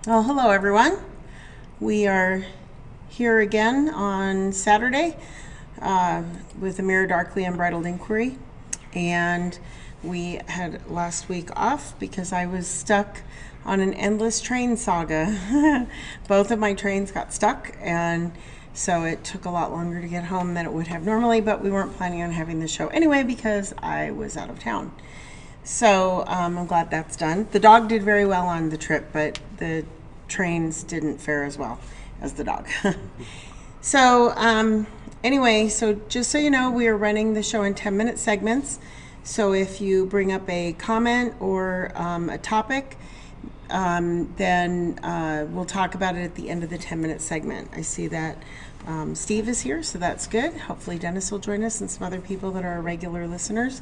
Well, hello everyone. We are here again on Saturday with a Mirror Darkly Unbridled Inquiry, and we had last week off because I was stuck on an endless train saga. Both of my trains got stuck, and so it took a lot longer to get home than it would have normally, but we weren't planning on having the show anyway because I was out of town. So I'm glad that's done. The dog did very well on the trip, but the trains didn't fare as well as the dog. So anyway, so just so you know, we are running the show in 10-minute segments. So if you bring up a comment or a topic, then we'll talk about it at the end of the 10-minute segment. I see that Steve is here, so that's good. Hopefully Dennis will join us and some other people that are regular listeners.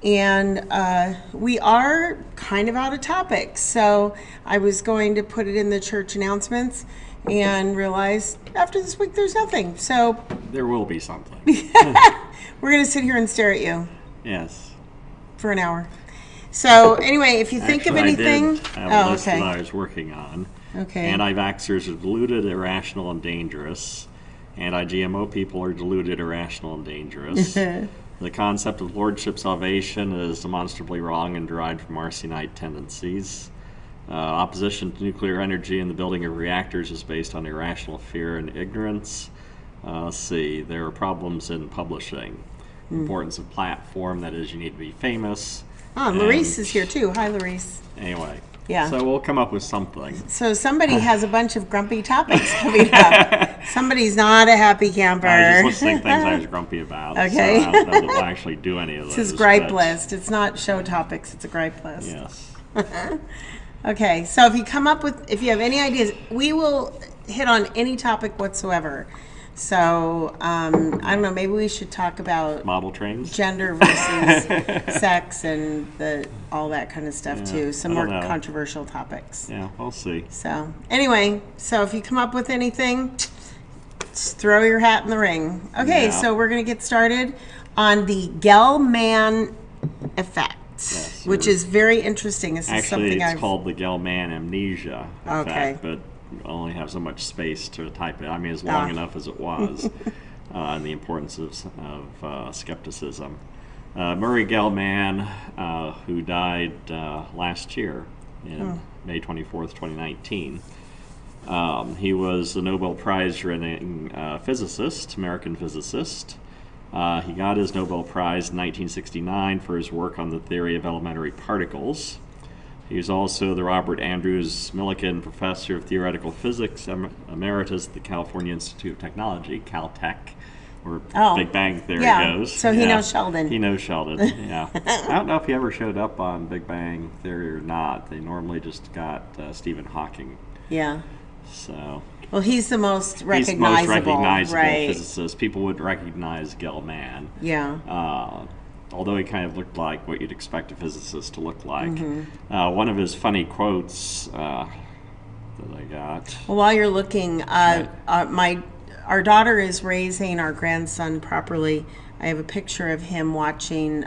And we are kind of out of topics, so I was going to put it in the church announcements and realized after this week there's nothing. So there will be something. We're going to sit here and stare at you. Yes. For an hour. So anyway, if you think of anything... I have a list that I was working on. Okay. Anti-vaxxers are deluded, irrational, and dangerous. Anti-GMO people are deluded, irrational, and dangerous. The concept of lordship salvation is demonstrably wrong and derived from Marcionite tendencies. Opposition to nuclear energy and the building of reactors is based on irrational fear and ignorance. Let's see, there are problems in publishing. Importance of platform, that is, you need to be famous. Oh, Larice is here too. Hi, Larice. Anyway, Yeah. so we'll come up with something. So somebody has a bunch of grumpy topics coming up. Somebody's not a happy camper. I was just listing things I was grumpy about. Okay. So I don't know that we'll actually do any of those. It's his gripe but- list. It's not show topics. It's a gripe list. Yes. Okay, so if you have any ideas, we will hit on any topic whatsoever. So, I don't know, maybe we should talk about Model trains? gender versus sex and all that kind of stuff Yeah, too. Some I more don't know. controversial topics. Yeah, we'll see. So, anyway, so if you come up with anything, just throw your hat in the ring. Okay, Yeah. so we're going to get started on the Gell-Mann effect, Yes, which is very interesting. This is Actually, something it's I've called the Gell-Mann amnesia effect, Okay. but I only have so much space to type it. I mean, it's long enough as it was, and the importance of skepticism. Murray Gell-Mann, who died last year, in May 24th, 2019. He was a Nobel Prize-winning physicist, American physicist. He got his Nobel Prize in 1969 for his work on the theory of elementary particles. He was also the Robert Andrews Millikan Professor of Theoretical Physics Emeritus at the California Institute of Technology, Caltech, where Big Bang Theory goes. So he knows Sheldon. He knows Sheldon, yeah. I don't know if he ever showed up on Big Bang Theory or not. They normally just got Stephen Hawking. Yeah. So Well, he's the most he's the recognizable. most recognizable right. physicist. People would recognize Gell-Mann. Yeah. Although he kind of looked like what you'd expect a physicist to look like. Mm-hmm. One of his funny quotes that I got. Well, while you're looking, our daughter is raising our grandson properly. I have a picture of him watching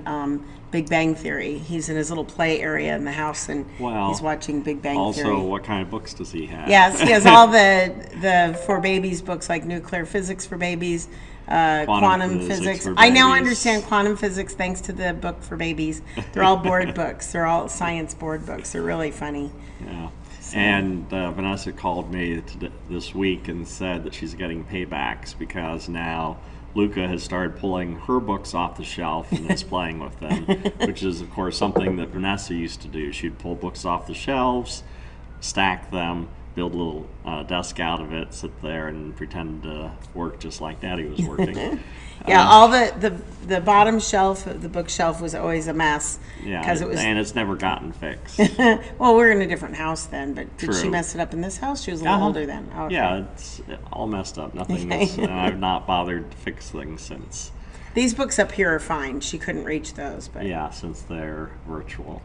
Big Bang Theory. He's in his little play area in the house, and Well, he's watching Big Bang Also, Theory. what kind of books does he have? Yes, he has all the for babies books like Nuclear Physics for Babies, Quantum Physics. for I now babies. understand quantum physics thanks to the book for babies. They're all board books. They're all science board books. They're really funny. Yeah. And Vanessa called me this week and said that she's getting paybacks because now Luca has started pulling her books off the shelf and is playing with them, which is, of course, something that Vanessa used to do. She'd pull books off the shelves, stack them, build a little desk out of it, sit there and pretend to work just like Daddy was working. Yeah, all the bottom shelf of the bookshelf was always a mess. Yeah, because it was. and it's never gotten fixed. Well, we're in a different house then, but did she True. mess it up in this house? She was a little older then. Oh, okay. Yeah, it's all messed up. Nothing. And I've not bothered to fix things since. These books up here are fine. She couldn't reach those, but Yeah, since they're virtual.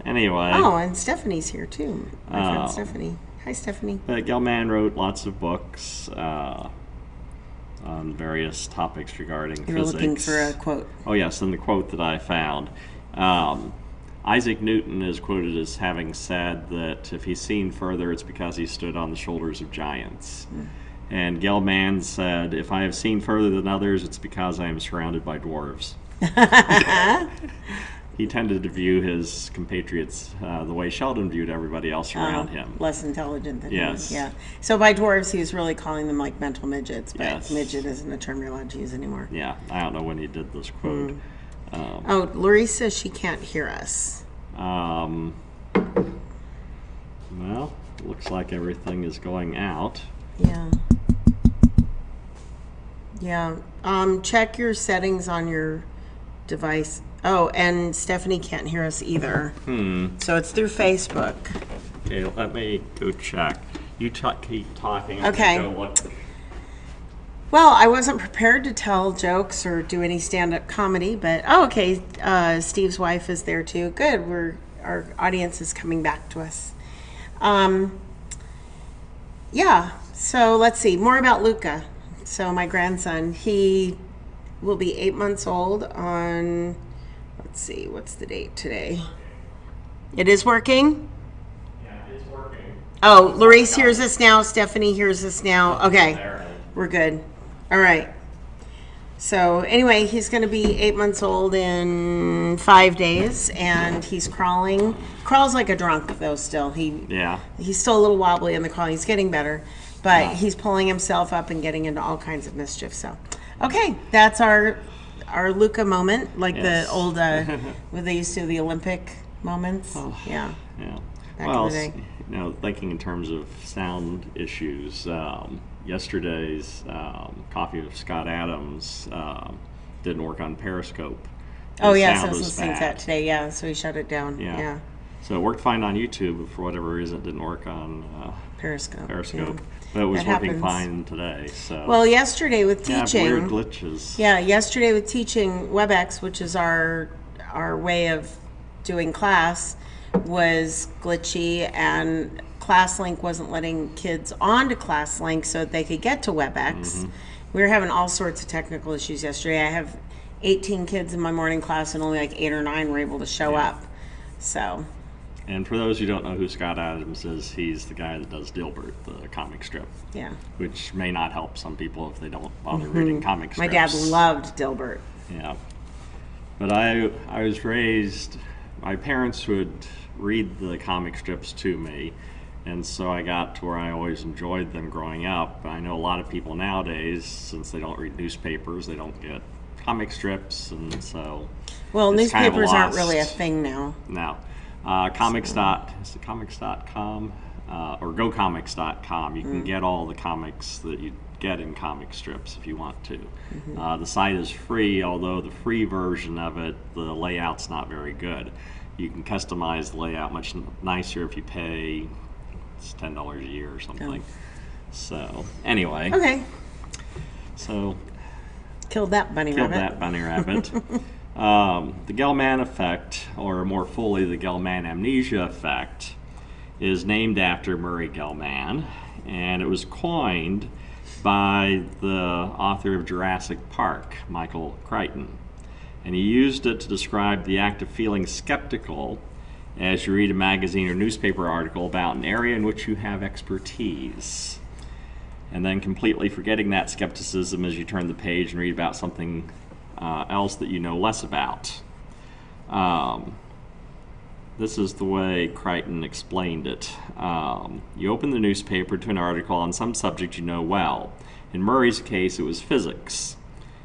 Anyway. Oh, and Stephanie's here too. My friend Stephanie. Hi, Stephanie. Gell-Mann wrote lots of books on various topics regarding You were physics. looking for a quote. Oh yes, and the quote that I found. Isaac Newton is quoted as having said that if he's seen further, it's because he stood on the shoulders of giants. And Gell-Mann said, if I have seen further than others, it's because I am surrounded by dwarves. He tended to view his compatriots the way Sheldon viewed everybody else around him. Less intelligent than Yes. him. Yeah. So by dwarves, he was really calling them like mental midgets, but Yes. midget isn't a term you're allowed to use anymore. Yeah, I don't know when he did this quote. Oh, Larice says she can't hear us. Well, looks like everything is going out. Yeah. Yeah. Check your settings on your device. Oh, and Stephanie can't hear us either. So it's through Facebook. Okay, let me go check. You keep talking. Okay. Go look. Well, I wasn't prepared to tell jokes or do any stand-up comedy, but okay. Steve's wife is there too. Good. Our audience is coming back to us. Yeah. So let's see more about Luca. So my grandson, he will be 8 months old on. Let's see, what's the date today? It is working? Yeah, it's working. Oh, Larice hears us now. Stephanie hears us now. Okay, we're good. All right. So anyway, he's going to be 8 months old in 5 days, and he's crawling. Crawls like a drunk though. Still, he's still a little wobbly in the crawl. He's getting better, but he's pulling himself up and getting into all kinds of mischief. So, okay, that's our Luca moment, like the old what they used to the Olympic moments. Yeah. Well, thinking in terms of sound issues, yesterday's copy of Scott Adams didn't work on Periscope. Oh, yes, I was listening to that today. Yeah, so he shut it down. Yeah. So it worked fine on YouTube, but for whatever reason, it didn't work on Periscope. Yeah. But it was working fine today. So. Well, yesterday with teaching, weird glitches. Yeah, yesterday with teaching, WebEx, which is our way of doing class, was glitchy, and ClassLink wasn't letting kids onto ClassLink so that they could get to WebEx. We were having all sorts of technical issues yesterday. I have 18 kids in my morning class, and only like 8 or 9 were able to show up. So. And for those who don't know who Scott Adams is, he's the guy that does Dilbert, the comic strip. Yeah. Which may not help some people if they don't bother reading comic strips. My dad loved Dilbert. Yeah. But I was raised, my parents would read the comic strips to me, and so I got to where I always enjoyed them growing up. I know a lot of people nowadays, since they don't read newspapers, they don't get comic strips, and so well, it's newspapers kind of aren't really a thing now. No. Comics.com or GoComics.com. You can get all the comics that you get in comic strips if you want to. The site is free, although the free version of it, the layout's not very good. You can customize the layout much nicer if you pay, it's $10 a year or something. So anyway. Okay. So killed that bunny rabbit. The Gell-Mann effect, or more fully the Gell-Mann amnesia effect, is named after Murray Gell-Mann, and it was coined by the author of Jurassic Park, Michael Crichton. And he used it to describe the act of feeling skeptical as you read a magazine or newspaper article about an area in which you have expertise, and then completely forgetting that skepticism as you turn the page and read about something else that you know less about. This is the way Crichton explained it. You open the newspaper to an article on some subject you know well. In Murray's case, it was physics.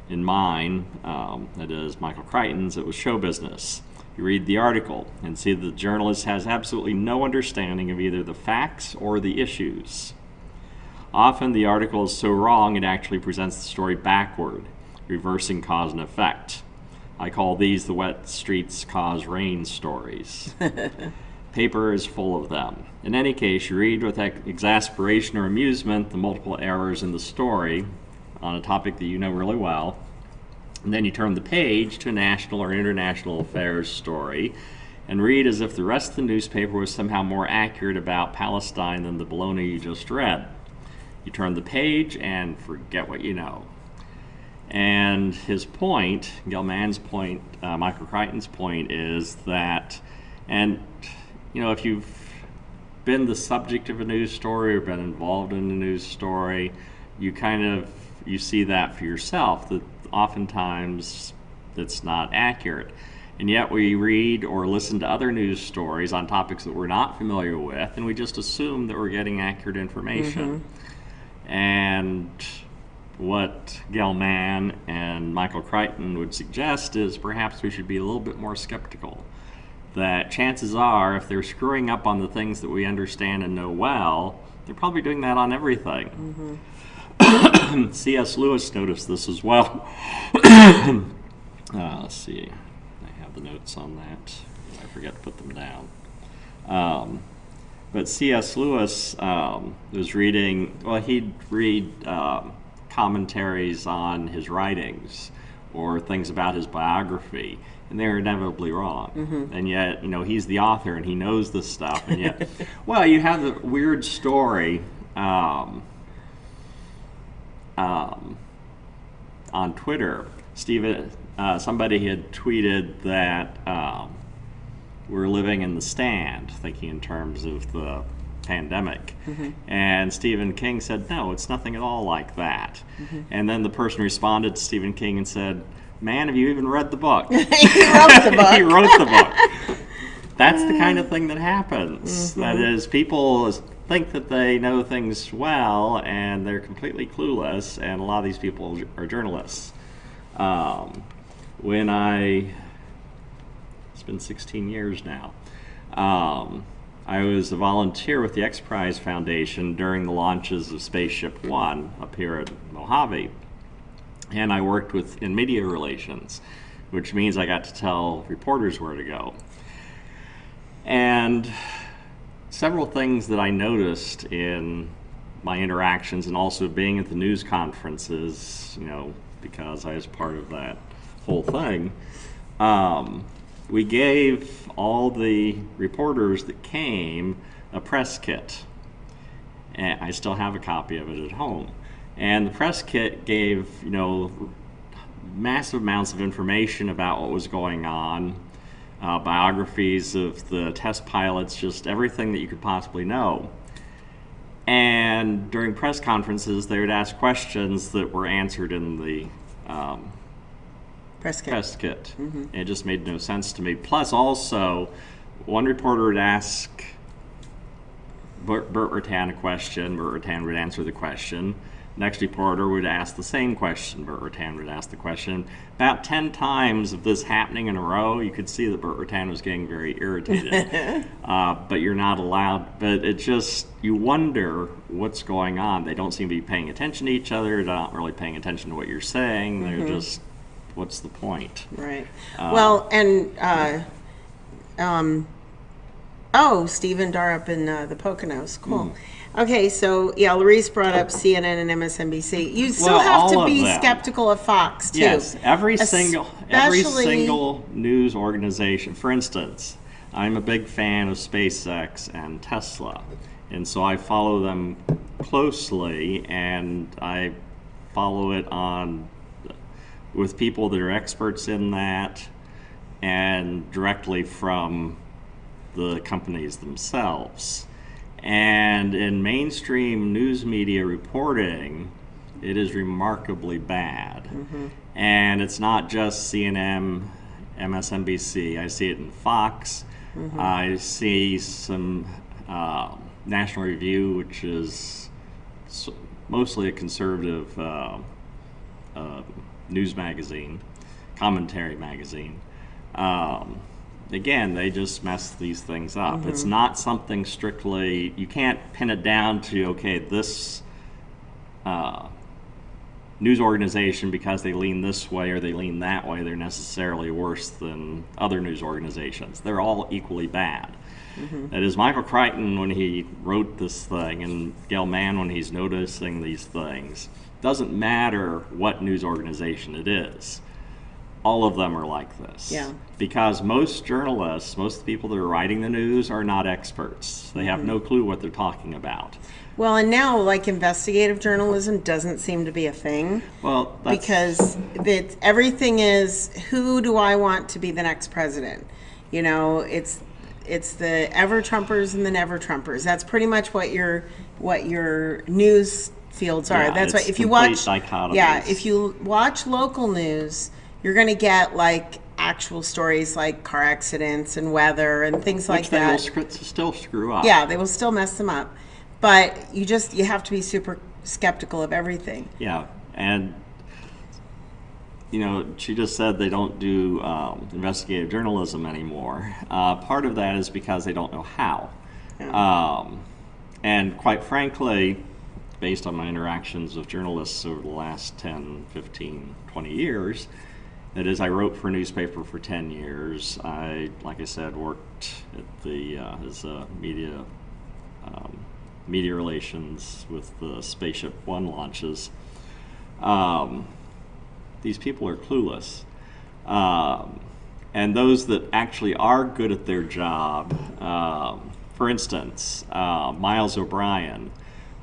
In mine, that is Michael Crichton's, it was show business. You read the article and see that the journalist has absolutely no understanding of either the facts or the issues. Often the article is so wrong it actually presents the story backward, reversing cause and effect. I call these the wet streets cause rain stories. Paper is full of them. In any case, you read with exasperation or amusement the multiple errors in the story on a topic that you know really well, and then you turn the page to a national or international affairs story and read as if the rest of the newspaper was somehow more accurate about Palestine than the baloney you just read. You turn the page and forget what you know. And his point, Gell-Mann's point, Michael Crichton's point is that, and you know, if you've been the subject of a news story or been involved in a news story, you see that for yourself, that oftentimes it's not accurate. And yet we read or listen to other news stories on topics that we're not familiar with, and we just assume that we're getting accurate information. And what Gell-Mann and Michael Crichton would suggest is perhaps we should be a little bit more skeptical. That chances are, if they're screwing up on the things that we understand and know well, they're probably doing that on everything. C.S. Lewis noticed this as well. Let's see. I have the notes on that. I forget to put them down. But C.S. Lewis was reading, well, he'd read commentaries on his writings or things about his biography, and they're inevitably wrong. And yet, you know, he's the author and he knows this stuff, and yet, well, you have the weird story on Twitter. Somebody had tweeted that we're living in the stand, thinking in terms of the pandemic. And Stephen King said, no, it's nothing at all like that. And then the person responded to Stephen King and said, man, have you even read the book? He wrote the book. He wrote the book. That's the kind of thing that happens. That is, people think that they know things well, and they're completely clueless, and a lot of these people are journalists. It's been 16 years now, I was a volunteer with the X Prize Foundation during the launches of Spaceship One up here at Mojave. And I worked in media relations, which means I got to tell reporters where to go. And several things that I noticed in my interactions, and also being at the news conferences, because I was part of that whole thing, we gave all the reporters that came a press kit. And I still have a copy of it at home. And the press kit gave, massive amounts of information about what was going on, biographies of the test pilots, just everything that you could possibly know. And during press conferences, they would ask questions that were answered in the press kit. And it just made no sense to me. Plus, also, one reporter would ask Burt Rutan a question. Burt Rutan would answer the question. Next reporter would ask the same question. Burt Rutan would ask the question. About 10 times of this happening in a row, you could see that Burt Rutan was getting very irritated. But you're not allowed. But it just, you wonder what's going on. They don't seem to be paying attention to each other. They're not really paying attention to what you're saying. They're just, what's the point? Right. Well, and Stephen Darup in the Poconos. Cool. Okay, so Larice brought up CNN and MSNBC. You still have to be skeptical of Fox too. Yes, every single news organization. For instance, I'm a big fan of SpaceX and Tesla, and so I follow them closely, and I follow it with people that are experts in that, and directly from the companies themselves. And in mainstream news media reporting, it is remarkably bad. And it's not just CNN, MSNBC. I see it in Fox. I see some National Review, which is mostly a conservative news magazine, commentary magazine. Again, they just mess these things up. It's not something strictly, you can't pin it down to, okay, this news organization, because they lean this way or they lean that way, they're necessarily worse than other news organizations. They're all equally bad. That is, Michael Crichton, when he wrote this thing, and Gell-Mann, when he's noticing these things, doesn't matter what news organization it is. All of them are like this. Yeah. Because most journalists, most of the people that are writing the news are not experts. They have no clue what they're talking about. Well, and now, investigative journalism doesn't seem to be a thing. Well, because everything is, who do I want to be the next president? It's the ever-Trumpers and the never-Trumpers. That's pretty much what your news fields are. That's why if you watch if you watch local news, you're going to get actual stories like car accidents and weather and things like that. Which they will still screw up. Yeah, they will still mess them up. But you have to be super skeptical of everything. Yeah, and she just said they don't do investigative journalism anymore. Part of that is because they don't know how. Yeah. And quite frankly, based on my interactions with journalists over the last 10, 15, 20 years, that is, I wrote for a newspaper for 10 years. I, like I said, worked at as a media relations with the Spaceship One launches. These people are clueless. And those that actually are good at their job, for instance, Miles O'Brien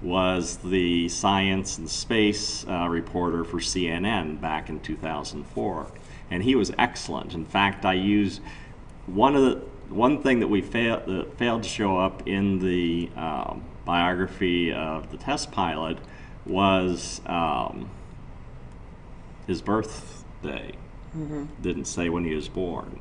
was the science and space reporter for CNN back in 2004. And he was excellent. In fact, I used one of one thing that failed to show up in the biography of the test pilot was his birthday. Didn't say when he was born.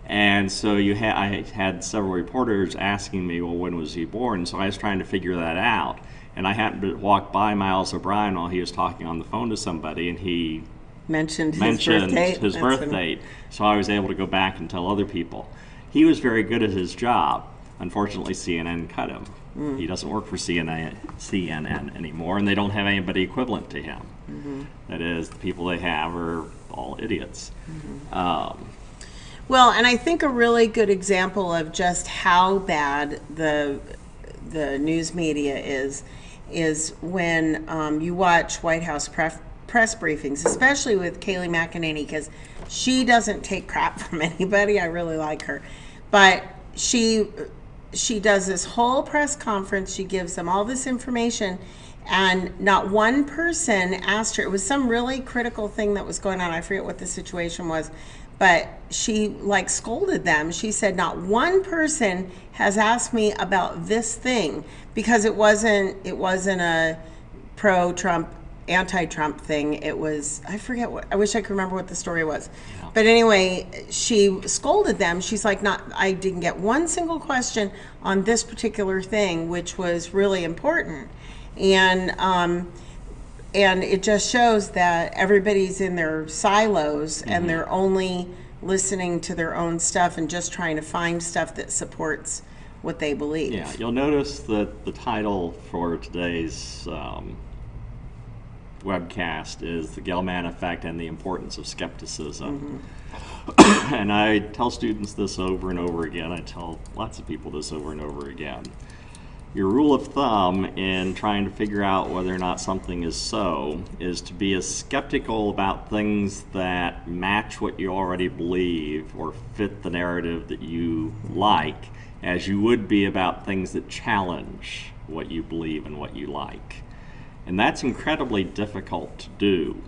And so I had several reporters asking me, well, when was he born? So I was trying to figure that out. And I happened to walk by Miles O'Brien while he was talking on the phone to somebody, and he mentioned his birth date. So I was able to go back and tell other people. He was very good at his job. Unfortunately, CNN cut him. He doesn't work for CNN anymore, and they don't have anybody equivalent to him. That is, the people they have are all idiots. Well, and I think a really good example of just how bad the news media is when you watch White House press briefings, especially with Kayleigh McEnany, because she doesn't take crap from anybody. I really like her. But she does this whole press conference. She gives them all this information, and not one person asked her. It was some really critical thing that was going on. I forget what the situation was, but she like scolded them. She said, not one person has asked me about this thing, because it wasn't a pro-Trump, anti-Trump thing. It was, I forget what, I wish I could remember what the story was. Yeah. But anyway, she scolded them. She's like, I didn't get one single question on this particular thing, which was really important. And it just shows that everybody's in their silos, and they're only listening to their own stuff and just trying to find stuff that supports what they believe. Yeah, you'll notice that the title for today's webcast is The Gell-Mann Effect and the Importance of Skepticism. And I tell students this over and over again. I tell lots of people this over and over again. Your rule of thumb in trying to figure out whether or not something is so is to be as skeptical about things that match what you already believe or fit the narrative that you like as you would be about things that challenge what you believe and what you like. And that's incredibly difficult to do.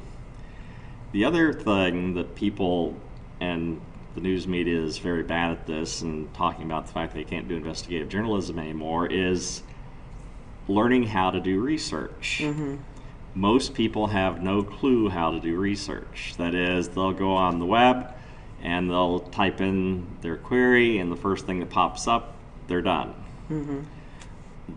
The other thing that people, and the news media is very bad at this, and talking about the fact they can't do investigative journalism anymore, is learning how to do research. Most people have no clue how to do research. That is, they'll go on the web and they'll type in their query, and the first thing that pops up, they're done.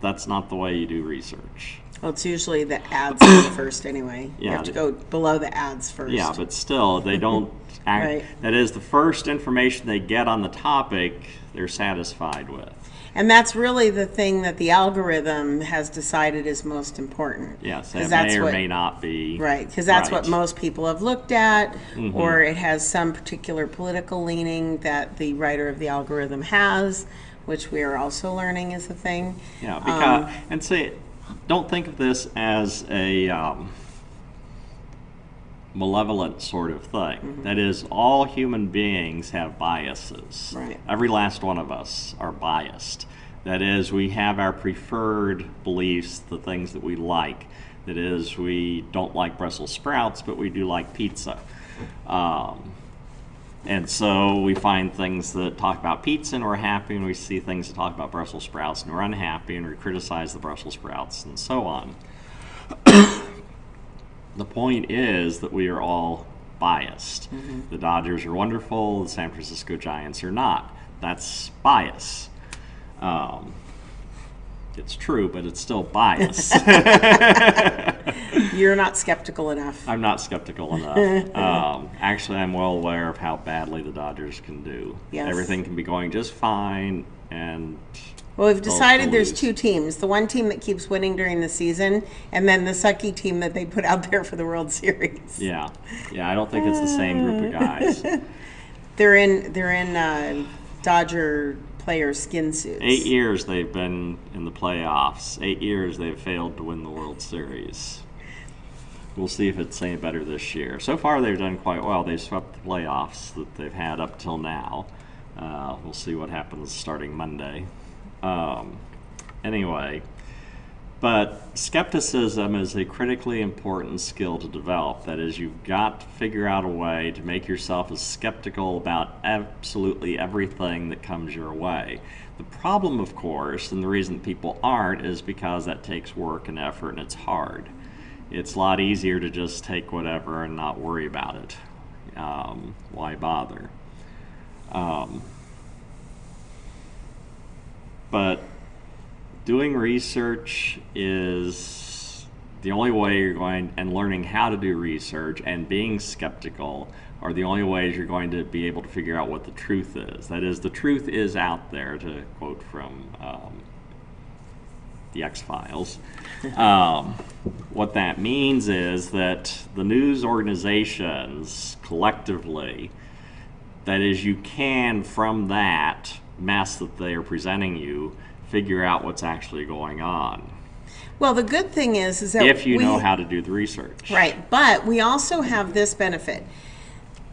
That's not the way you do research. Well, it's usually the ads come first anyway. Yeah, you have to go below the ads first. Yeah, but still, they don't act. Right. That is, the first information they get on the topic, they're satisfied with. And that's really the thing that the algorithm has decided is most important. Yes, it may or may not be. Right, because that's what most people have looked at, or it has some particular political leaning that the writer of the algorithm has, which we are also learning is a thing. Yeah, because, and say, don't think of this as a malevolent sort of thing. That is, all human beings have biases. Right. Every last one of us are biased. That is, we have our preferred beliefs, the things that we like. That is, we don't like Brussels sprouts, but we do like pizza. And so we find things that talk about pizza and we're happy, and we see things that talk about Brussels sprouts and we're unhappy, and we criticize the Brussels sprouts, and so on. The point is that we are all biased. The Dodgers are wonderful, the San Francisco Giants are not. That's bias. It's true, but it's still bias. You're not skeptical enough. I'm not skeptical enough. Actually, I'm well aware of how badly the Dodgers can do. Yes. Everything can be going just fine, and well, we've decided there's two teams. The one team that keeps winning during the season, and then the sucky team that they put out there for the World Series. Yeah, I don't think it's the same group of guys. They're in Dodger player skin suits. 8 years they've been in the playoffs. 8 years they've failed to win the World Series. We'll see if it's any better this year. So far they've done quite well. They've swept the playoffs that they've had up till now. We'll see what happens starting Monday. Anyway, But skepticism is a critically important skill to develop. That is, you've got to figure out a way to make yourself as skeptical about absolutely everything that comes your way. The problem, of course, and the reason people aren't, is because that takes work and effort and it's hard. It's a lot easier to just take whatever and not worry about it. Why bother? But doing research is the only way you're going, and learning how to do research and being skeptical are the only ways you're going to be able to figure out what the truth is. That is, the truth is out there, to quote from the X-Files. What that means is that the news organizations collectively, that is, you can, from that mess that they are presenting you, figure out what's actually going on. Well, the good thing is that if you know how to do the research. Right, but we also have this benefit,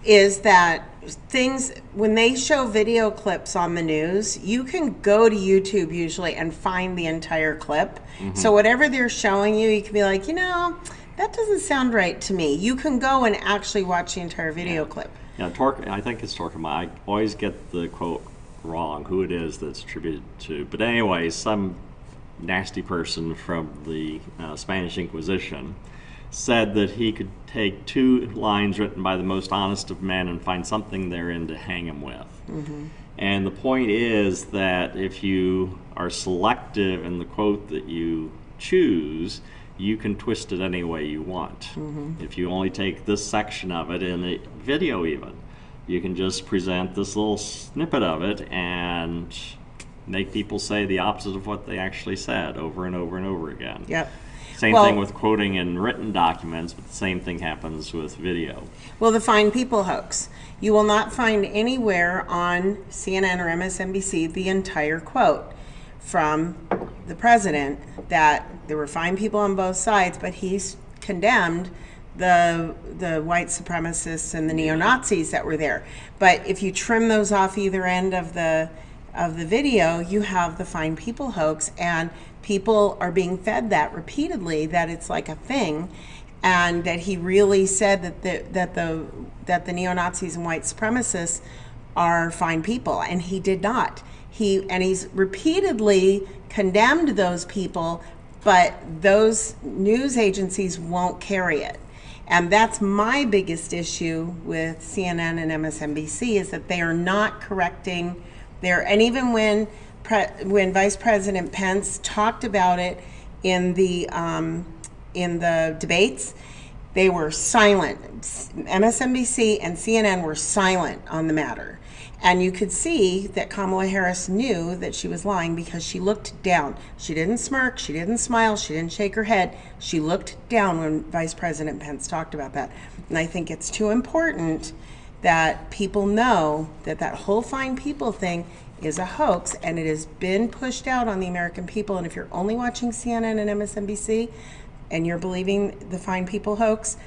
is that things, when they show video clips on the news, you can go to YouTube usually and find the entire clip. So whatever they're showing you, you can be like, that doesn't sound right to me. You can go and actually watch the entire video clip. Yeah, I think it's Torquemada. I always get the quote wrong, who it is that's attributed to. But anyway, some nasty person from the Spanish Inquisition said that he could take 2 lines written by the most honest of men and find something therein to hang him with. And the point is that if you are selective in the quote that you choose, you can twist it any way you want. If you only take this section of it in a video even, you can just present this little snippet of it and make people say the opposite of what they actually said over and over and over again. Yep. Same thing with quoting in written documents, but the same thing happens with video. Well, the Fine People hoax. You will not find anywhere on CNN or MSNBC the entire quote from the president that there were fine people on both sides, but he's condemned the white supremacists and the neo-Nazis that were there. But if you trim those off either end of the video, you have the Fine People hoax, and people are being fed that repeatedly, that it's like a thing, and that he really said that the neo-Nazis and white supremacists are fine people, and he did not. He's repeatedly condemned those people, but those news agencies won't carry it. And that's my biggest issue with CNN and MSNBC, is that they are not correcting and even when Vice President Pence talked about it in the debates, they were silent. MSNBC and CNN were silent on the matter. And you could see that Kamala Harris knew that she was lying because she looked down. She didn't smirk, she didn't smile, she didn't shake her head. She looked down when Vice President Pence talked about that. And I think it's too important that people know that that whole Fine People thing is a hoax, and it has been pushed out on the American people. And if you're only watching CNN and MSNBC and you're believing the Fine People hoax,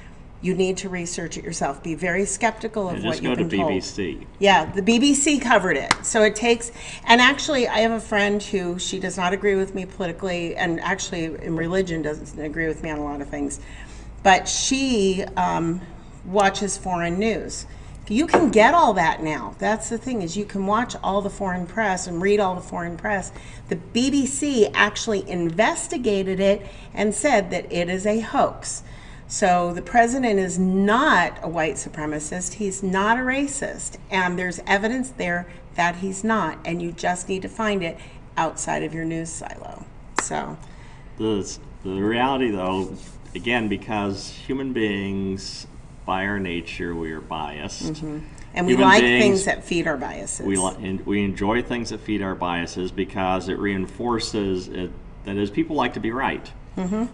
you need to research it yourself. Be very skeptical of what you've been told. Just go to BBC. Yeah, the BBC covered it. So it takes, and actually I have a friend who, she does not agree with me politically, and actually in religion doesn't agree with me on a lot of things, but she watches foreign news. You can get all that now. That's the thing, is you can watch all the foreign press and read all the foreign press. The BBC actually investigated it and said that it is a hoax. So the president is not a white supremacist. He's not a racist. And there's evidence there that he's not. And you just need to find it outside of your news silo. So the reality, though, again, because human beings, by our nature, we are biased. And we like things that feed our biases. We enjoy things that feed our biases because it reinforces it. That is, people like to be right.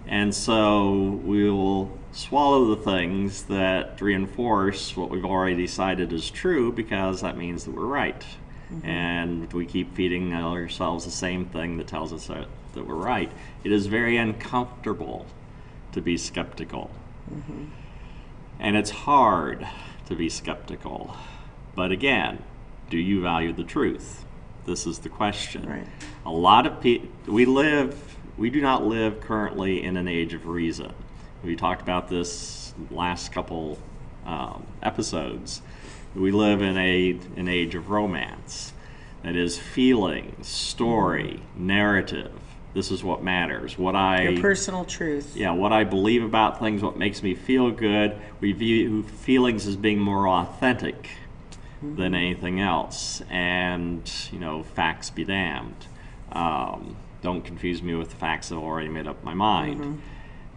And so we will swallow the things that reinforce what we've already decided is true, because that means that we're right. And we keep feeding ourselves the same thing that tells us that we're right. It is very uncomfortable to be skeptical. And it's hard to be skeptical. But again, do you value the truth? This is the question. Right. A lot of people, we live we do not live currently in an age of reason. We talked about this last couple episodes. We live in an age of romance. That is feelings, story, narrative. This is what matters. Your personal truth. Yeah, what I believe about things, what makes me feel good. We view feelings as being more authentic than anything else. And, facts be damned. Don't confuse me with the facts that I've already made up my mind.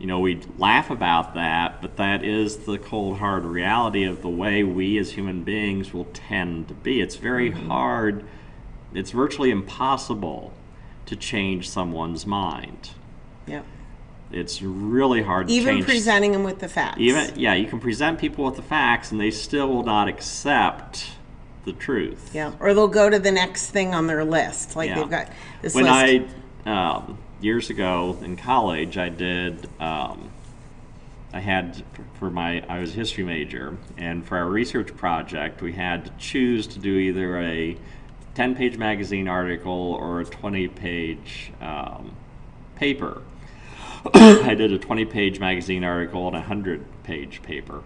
We laugh about that, but that is the cold, hard reality of the way we as human beings will tend to be. It's very hard. It's virtually impossible to change someone's mind. Yep. It's really hard to change. Even presenting them with the facts. You can present people with the facts and they still will not accept the truth. Yeah, or they'll go to the next thing on their list. Like they've got this list. When years ago in college, I did, I was a history major, and for our research project, we had to choose to do either a 10-page magazine article or a 20-page paper. I did a 20-page magazine article and a 100-page paper.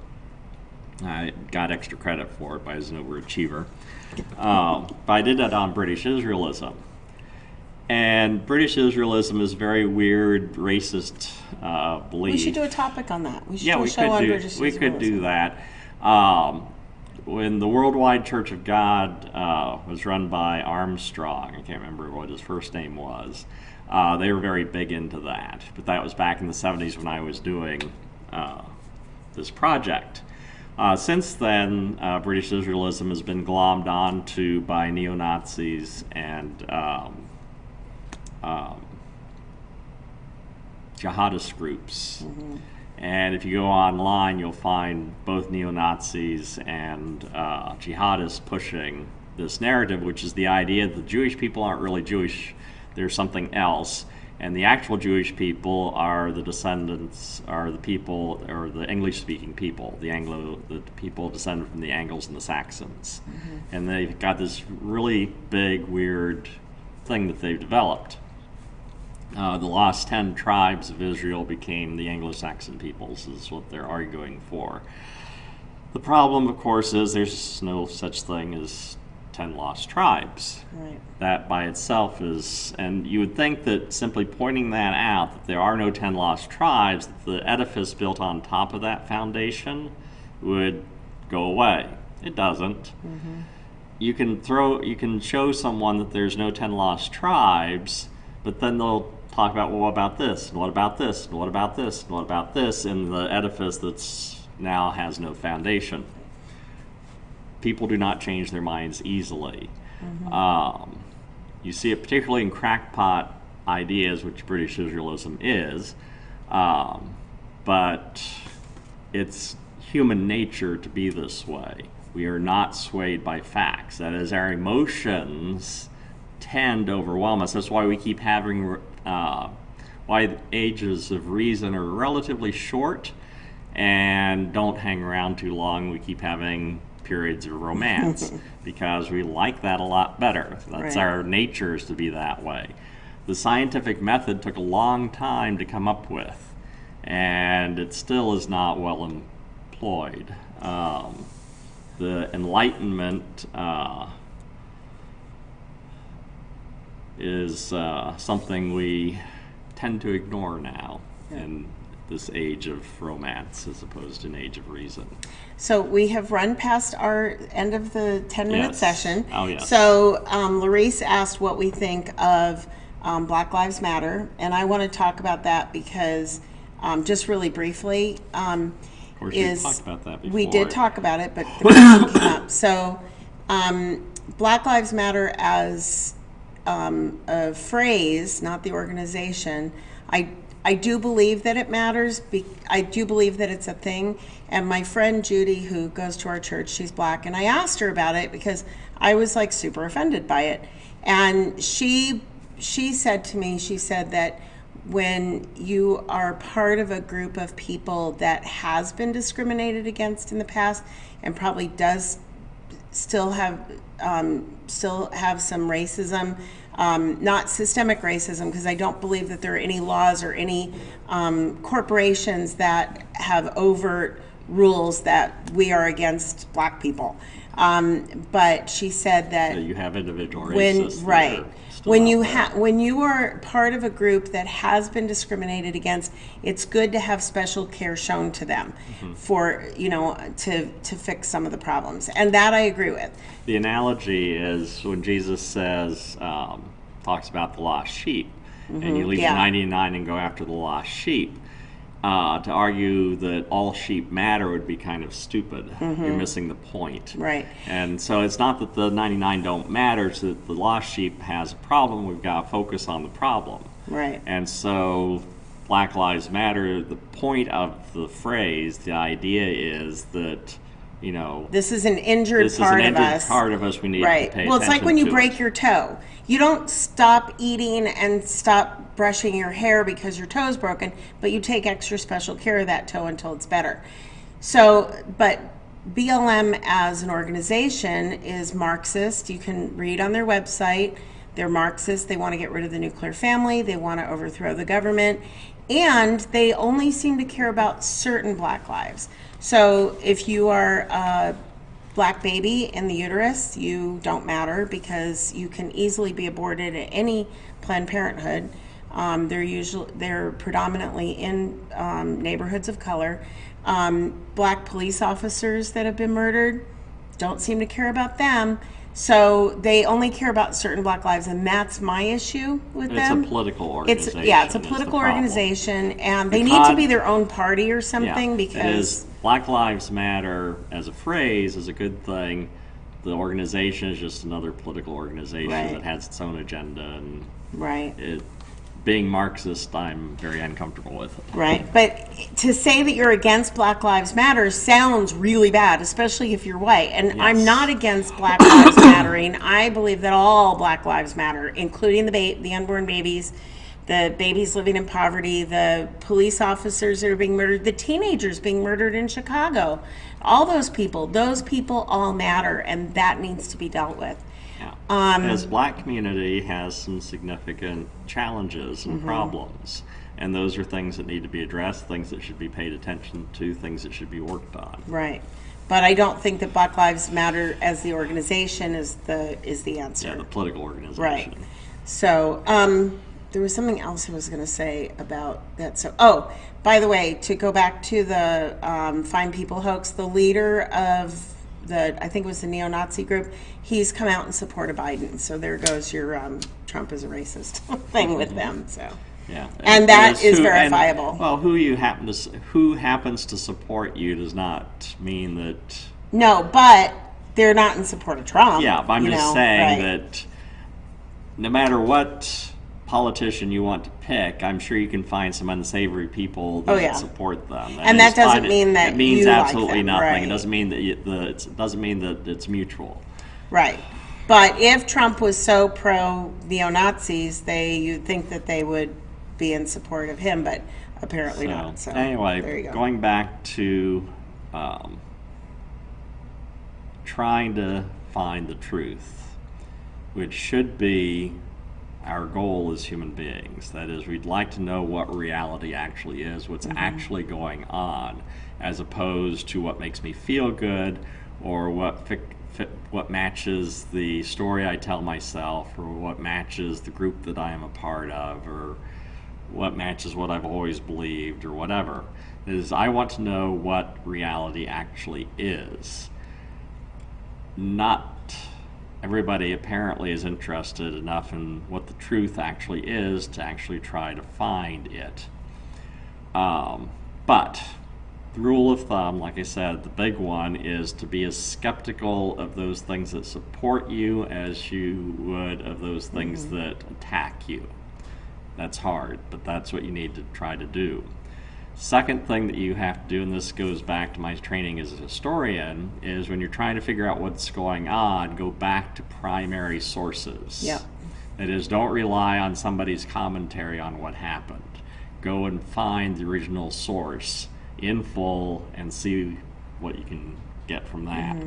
I got extra credit for it, but I was an overachiever. But I did that on British Israelism. And British Israelism is very weird, racist belief. We should do a topic on that. We should we could do that. When the Worldwide Church of God was run by Armstrong, I can't remember what his first name was, they were very big into that. But that was back in the 70s when I was doing this project. Since then, British Israelism has been glommed onto by neo-Nazis and jihadist groups. And if you go online, you'll find both neo-Nazis and jihadists pushing this narrative, which is the idea that the Jewish people aren't really Jewish, they're something else. And the actual Jewish people are the descendants, are the people, or the English-speaking people, the people descended from the Angles and the Saxons. And they've got this really big, weird thing that they've developed. The lost 10 tribes of Israel became the Anglo-Saxon peoples, is what they're arguing for. The problem, of course, is there's no such thing as 10 lost tribes. Right. That by itself is, and you would think that simply pointing that out, that there are no 10 lost tribes, that the edifice built on top of that foundation would go away. It doesn't. You can show someone that there's no 10 lost tribes, but then they'll talk about, well, what about this, and what about this, and what about this, and what about this, in the edifice that's now has no foundation. People do not change their minds easily. You see it particularly in crackpot ideas, which British Israelism is, but it's human nature to be this way. We are not swayed by facts. That is, our emotions tend to overwhelm us. That's why we keep having, why the ages of reason are relatively short and don't hang around too long. We keep having periods of romance because we like that a lot better. That's our nature, is to be that way. The scientific method took a long time to come up with, and it still is not well employed. The Enlightenment is something we tend to ignore now in this age of romance as opposed to an age of reason. So we have run past our end of the 10-minute session. Oh, yes. So Larice asked what we think of Black Lives Matter, and I want to talk about that because, just really briefly, of course, we talked about that before. We did talk about it, but the question came up. So Black Lives Matter as a phrase, not the organization, I do believe that it matters. I do believe that it's a thing. And my friend Judy, who goes to our church, she's Black, and I asked her about it because I was like super offended by it. And she said to me, she said that when you are part of a group of people that has been discriminated against in the past and probably does still have some racism not systemic racism, because I don't believe that there are any laws or any corporations that have overt rules that we are against black people. But she said that You have individual when racists. right when you are part of a group that has been discriminated against, it's good to have special care shown to them for to fix some of the problems, and that I agree with. The analogy is when Jesus says, talks about the lost sheep, and you leave the 99 and go after the lost sheep. To argue that all sheep matter would be kind of stupid. You're missing the point. Right. And so it's not that the 99 don't matter, it's that the lost sheep has a problem. We've got to focus on the problem. Right. And so Black Lives Matter, the point of the phrase, the idea is that, this is an injured part of us. Part of us we need to pay attention to. Well, it's like when you break your toe. You don't stop eating and stop brushing your hair because your toe's broken, but you take extra special care of that toe until it's better. So, but BLM as an organization is Marxist. You can read on their website. They're Marxist. They want to get rid of the nuclear family. They want to overthrow the government. And they only seem to care about certain black lives. So if you are a black baby in the uterus, you don't matter because you can easily be aborted at any Planned Parenthood. They're predominantly in neighborhoods of color. Black police officers that have been murdered, don't seem to care about them. So they only care about certain black lives, and that's my issue with them. It's a political organization. It's a political organization, and they need to be their own party or something because Black Lives Matter as a phrase is a good thing. The organization is just another political organization that has its own agenda, and being Marxist, I'm very uncomfortable with it. Right, but to say that you're against Black Lives Matter sounds really bad, especially if you're white. And I'm not against Black Lives Mattering. I believe that all Black Lives matter, including the unborn babies, the babies living in poverty, the police officers that are being murdered, the teenagers being murdered in Chicago. All those people all matter, and that needs to be dealt with. As black community has some significant challenges and problems, and those are things that need to be addressed, things that should be paid attention to, things that should be worked on. Right, but I don't think that Black Lives Matter as the organization is the answer. Yeah, the political organization. Right. So there was something else I was going to say about that. So, by the way, to go back to the Fine People hoax, the leader of I think it was the neo-Nazi group, he's come out in support of Biden. So there goes your Trump is a racist thing with them. So yeah, and that is verifiable. Who happens to support you does not mean that. No, but they're not in support of Trump. Yeah, but I'm just saying that no matter what politician you want to pick, I'm sure you can find some unsavory people that support them, and that doesn't mean that it means you absolutely like them. nothing. Right. It doesn't mean that it doesn't mean that it's mutual. Right, but if Trump was so pro neo-Nazis, you'd think that they would be in support of him, but apparently not. So anyway, there you go. Going back to trying to find the truth, which should be our goal as human beings. That is, we'd like to know what reality actually is, what's actually going on, as opposed to what makes me feel good or what matches the story I tell myself, or what matches the group that I am a part of, or what matches what I've always believed, or whatever. I want to know what reality actually is. Not everybody apparently is interested enough in what the truth actually is to actually try to find it. But the rule of thumb, like I said, the big one is to be as skeptical of those things that support you as you would of those things that attack you. That's hard, but that's what you need to try to do. Second thing that you have to do, and this goes back to my training as a historian, is when you're trying to figure out what's going on, go back to primary sources. Yep. That is, don't rely on somebody's commentary on what happened. Go and find the original source in full and see what you can get from that.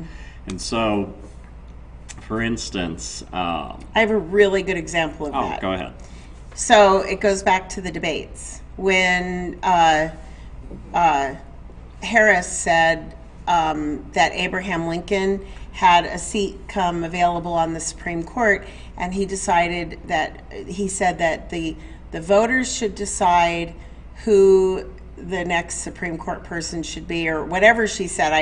And so For instance, I have a really good example of that. go ahead. So it goes back to the debates when Harris said that Abraham Lincoln had a seat come available on the Supreme Court, and he said that the voters should decide who the next Supreme Court person should be, or whatever she said.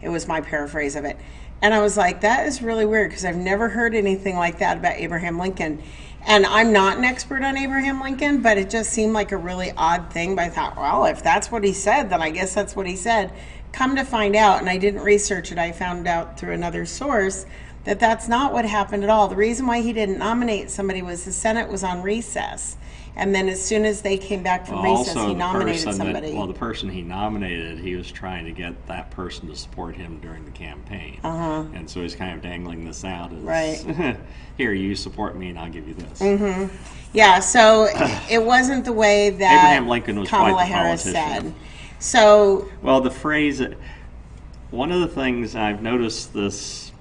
It was my paraphrase of it. And I was like, that is really weird, because I've never heard anything like that about Abraham Lincoln. And I'm not an expert on Abraham Lincoln, but it just seemed like a really odd thing. But I thought, well, if that's what he said, then I guess that's what he said. Come to find out, and I didn't research it, I found out through another source that that's not what happened at all. The reason why he didn't nominate somebody was the Senate was on recess. And then as soon as they came back from recess, he nominated somebody. The person he nominated, he was trying to get that person to support him during the campaign. And so he's kind of dangling this out as, right. Here, you support me and I'll give you this. Yeah, so it wasn't the way that Abraham Lincoln was Kamala quite the Harris politician. said. So, well, the phrase, one of the things I've noticed this,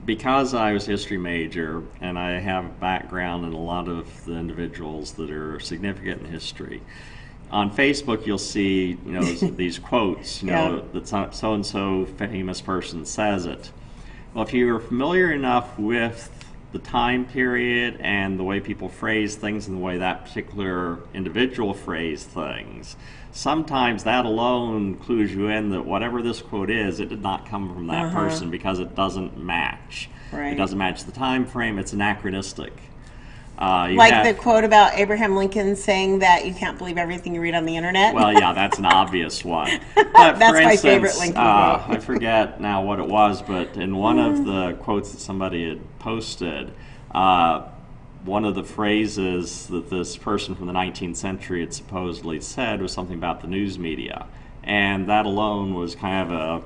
because I was a history major and I have a background in a lot of the individuals that are significant in history, on Facebook you'll see, these quotes, that so-and-so famous person says it. Well, if you're familiar enough with the time period and the way people phrase things and the way that particular individual phrased things, sometimes that alone clues you in that whatever this quote is, it did not come from that person, because it doesn't match. Right. It doesn't match the time frame. It's anachronistic. The quote about Abraham Lincoln saying that you can't believe everything you read on the internet. Well, yeah, that's an obvious one. But that's for instance, my favorite Lincoln quote. I forget now what it was, but in one of the quotes that somebody had posted, one of the phrases that this person from the 19th century had supposedly said was something about the news media. And that alone was kind of a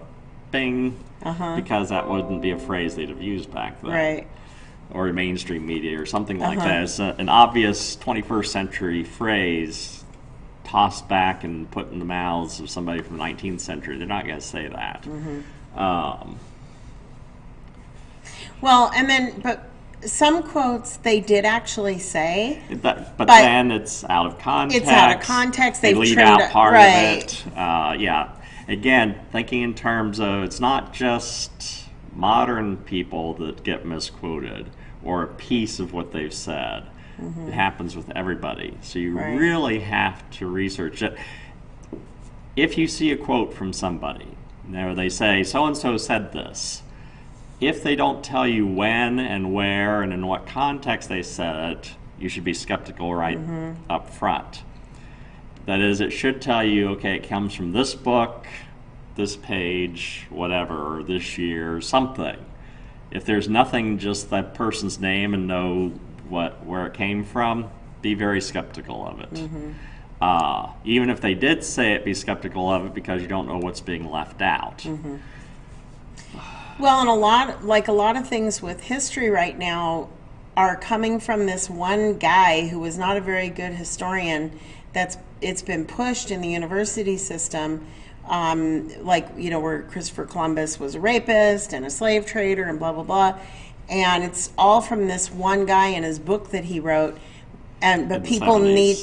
bing, because that wouldn't be a phrase they'd have used back then. Right. Or mainstream media or something like that. It's an obvious 21st century phrase tossed back and put in the mouths of somebody from the 19th century. They're not going to say that. Well, but some quotes they did actually say. But then it's out of context. It's out of context. They leave out part of it. Yeah. Again, thinking in terms of, it's not just modern people that get misquoted or a piece of what they've said. It happens with everybody. So you really have to research it. If you see a quote from somebody, they say, so-and-so said this, if they don't tell you when and where and in what context they said it, you should be skeptical right up front. That is, it should tell you, okay, it comes from this book, this page, whatever, or this year, something. If there's nothing, just that person's name and know where it came from, be very skeptical of it. Even if they did say it, be skeptical of it, because you don't know what's being left out. Well, and a lot of things with history right now are coming from this one guy who was not a very good historian. It's been pushed in the university system, where Christopher Columbus was a rapist and a slave trader and blah blah blah, and it's all from this one guy and his book that he wrote. But people need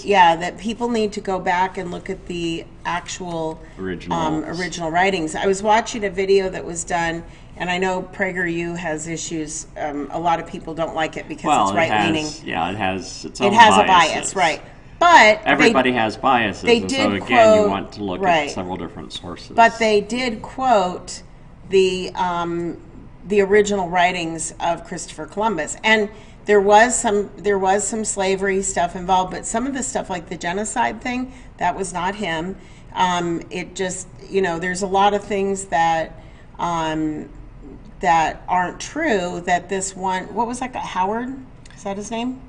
to go back and look at the actual original writings. I was watching a video that was done, and I know PragerU has issues. A lot of people don't like it because it's right-leaning. It has its own biases. a bias, right? But everybody has biases, and so again, you want to look at several different sources. But they did quote the original writings of Christopher Columbus, and there was some slavery stuff involved, but some of the stuff like the genocide thing, that was not him. It just, there's a lot of things that that aren't true. That this one, what was that guy, Howard? Is that his name?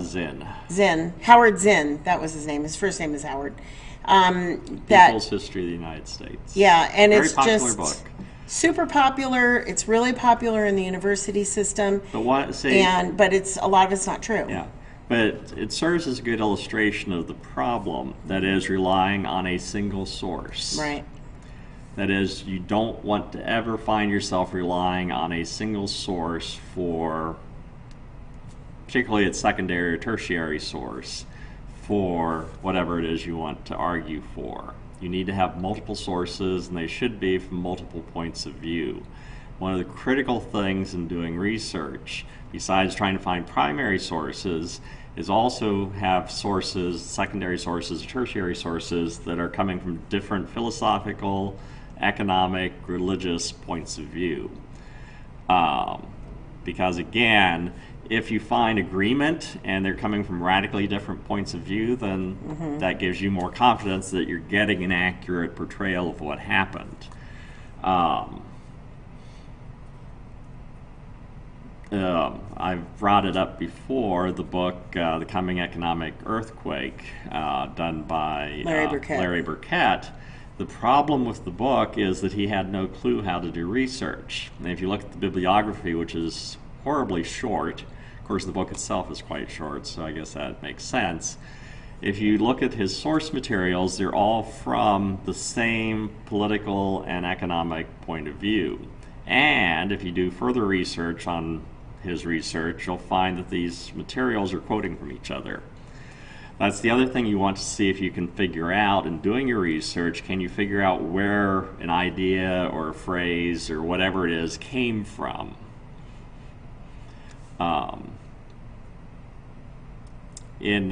Zinn. Howard Zinn. That was his name. His first name is Howard. People's History of the United States. Yeah, and Very it's popular just book. Super popular. It's really popular in the university system. But it's a lot of it's not true. Yeah, but it serves as a good illustration of the problem that is relying on a single source. Right. That is, you don't want to ever find yourself relying on a single source for, particularly its secondary or tertiary source, for whatever it is you want to argue for. You need to have multiple sources, and they should be from multiple points of view. One of the critical things in doing research, besides trying to find primary sources, is also have sources, secondary sources, tertiary sources that are coming from different philosophical, economic, religious points of view. Because again, if you find agreement and they're coming from radically different points of view, then that gives you more confidence that you're getting an accurate portrayal of what happened. I've brought it up before, the book, The Coming Economic Earthquake, done by Larry Burkett. The problem with the book is that he had no clue how to do research. And if you look at the bibliography, which is horribly short, of course the book itself is quite short, so I guess that makes sense. If you look at his source materials, they're all from the same political and economic point of view. And if you do further research on his research, you'll find that these materials are quoting from each other. That's the other thing you want to see if you can figure out in doing your research. Can you figure out where an idea or a phrase or whatever it is came from? In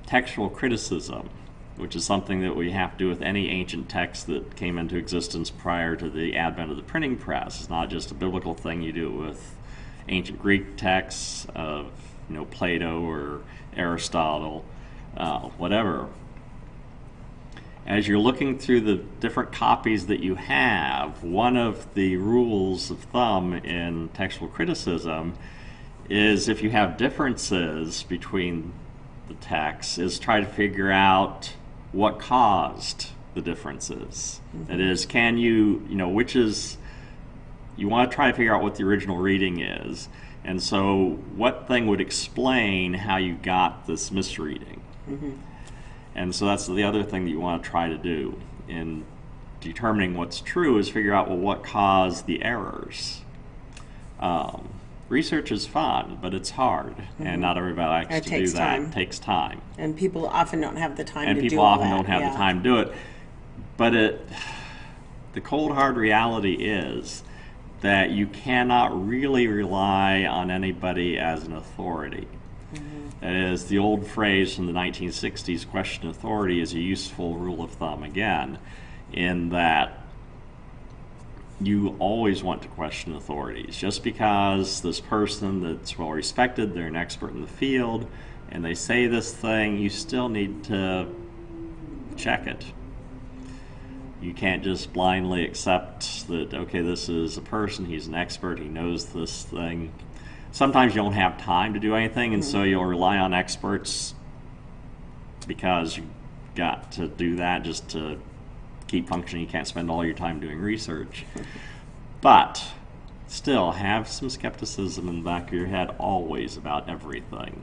textual criticism, which is something that we have to do with any ancient text that came into existence prior to the advent of the printing press. It's not just a biblical thing. You do it with ancient Greek texts of, Plato or Aristotle, whatever. As you're looking through the different copies that you have, one of the rules of thumb in textual criticism is if you have differences between the texts, is try to figure out what caused the differences. That is, can you, you want to try to figure out what the original reading is. And so what thing would explain how you got this misreading? And so that's the other thing that you want to try to do in determining what's true, is figure out, well, what caused the errors. Research is fun, but it's hard, and not everybody likes to do that. It takes time. And people often don't have the time to do that. And people often don't have the time to do it. But the cold, hard reality is that you cannot really rely on anybody as an authority. That is, the old phrase from the 1960s, question authority, is a useful rule of thumb again, in that you always want to question authorities. Just because this person that's well respected, they're an expert in the field, and they say this thing, you still need to check it. You can't just blindly accept that, okay, this is a person, he's an expert, he knows this thing. Sometimes you don't have time to do anything, and so you'll rely on experts because you got to do that just to keep functioning. You can't spend all your time doing research. But still, have some skepticism in the back of your head always about everything.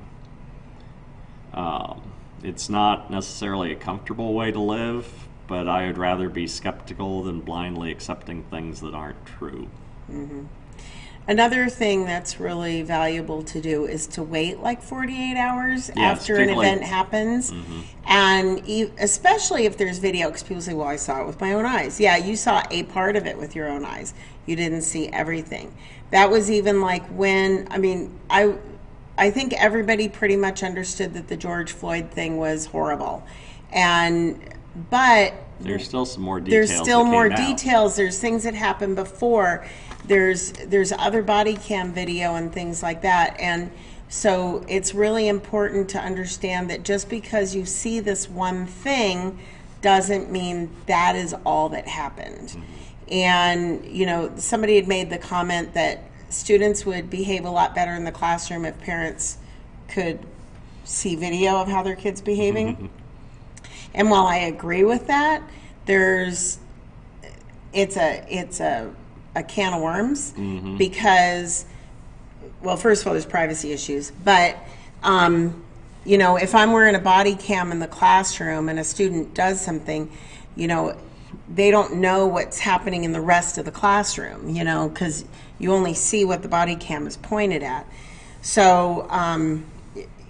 It's not necessarily a comfortable way to live, but I would rather be skeptical than blindly accepting things that aren't true. Another thing that's really valuable to do is to wait like 48 hours after an event happens. And especially if there's video, because people say, well, I saw it with my own eyes. Yeah, you saw a part of it with your own eyes. You didn't see everything. That was even like when, I think everybody pretty much understood that the George Floyd thing was horrible. But there's still some more details. There's still more details. There's things that happened before. There's other body cam video and things like that. And so it's really important to understand that just because you see this one thing doesn't mean that is all that happened. And, somebody had made the comment that students would behave a lot better in the classroom if parents could see video of how their kids behaving. And while I agree with that, it's a can of worms, because, well, first of all, there's privacy issues, but if I'm wearing a body cam in the classroom and a student does something, they don't know what's happening in the rest of the classroom, because you only see what the body cam is pointed at. So,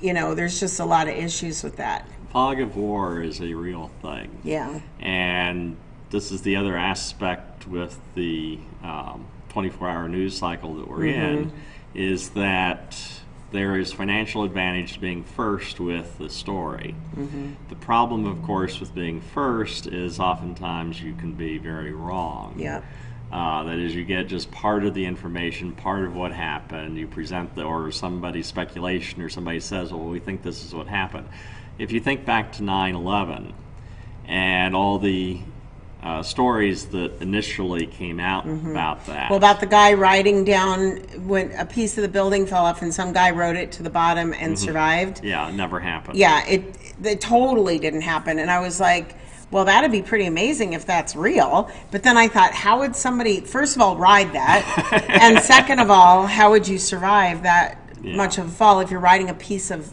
there's just a lot of issues with that. Fog of war is a real thing. Yeah. And this is the other aspect with the 24-hour news cycle that we're in, is that there is financial advantage to being first with the story. The problem, of course, with being first is oftentimes you can be very wrong. Yeah. That is, you get just part of the information, part of what happened. You present or somebody's speculation, or somebody says, well, we think this is what happened. If you think back to 9/11 and all the stories that initially came out about that. Well, about the guy riding down when a piece of the building fell off and some guy rode it to the bottom and survived. Yeah, it never happened. Yeah, it totally didn't happen. And I was like, well, that'd be pretty amazing if that's real. But then I thought, how would somebody, first of all, ride that? And second of all, how would you survive that much of a fall if you're riding a piece of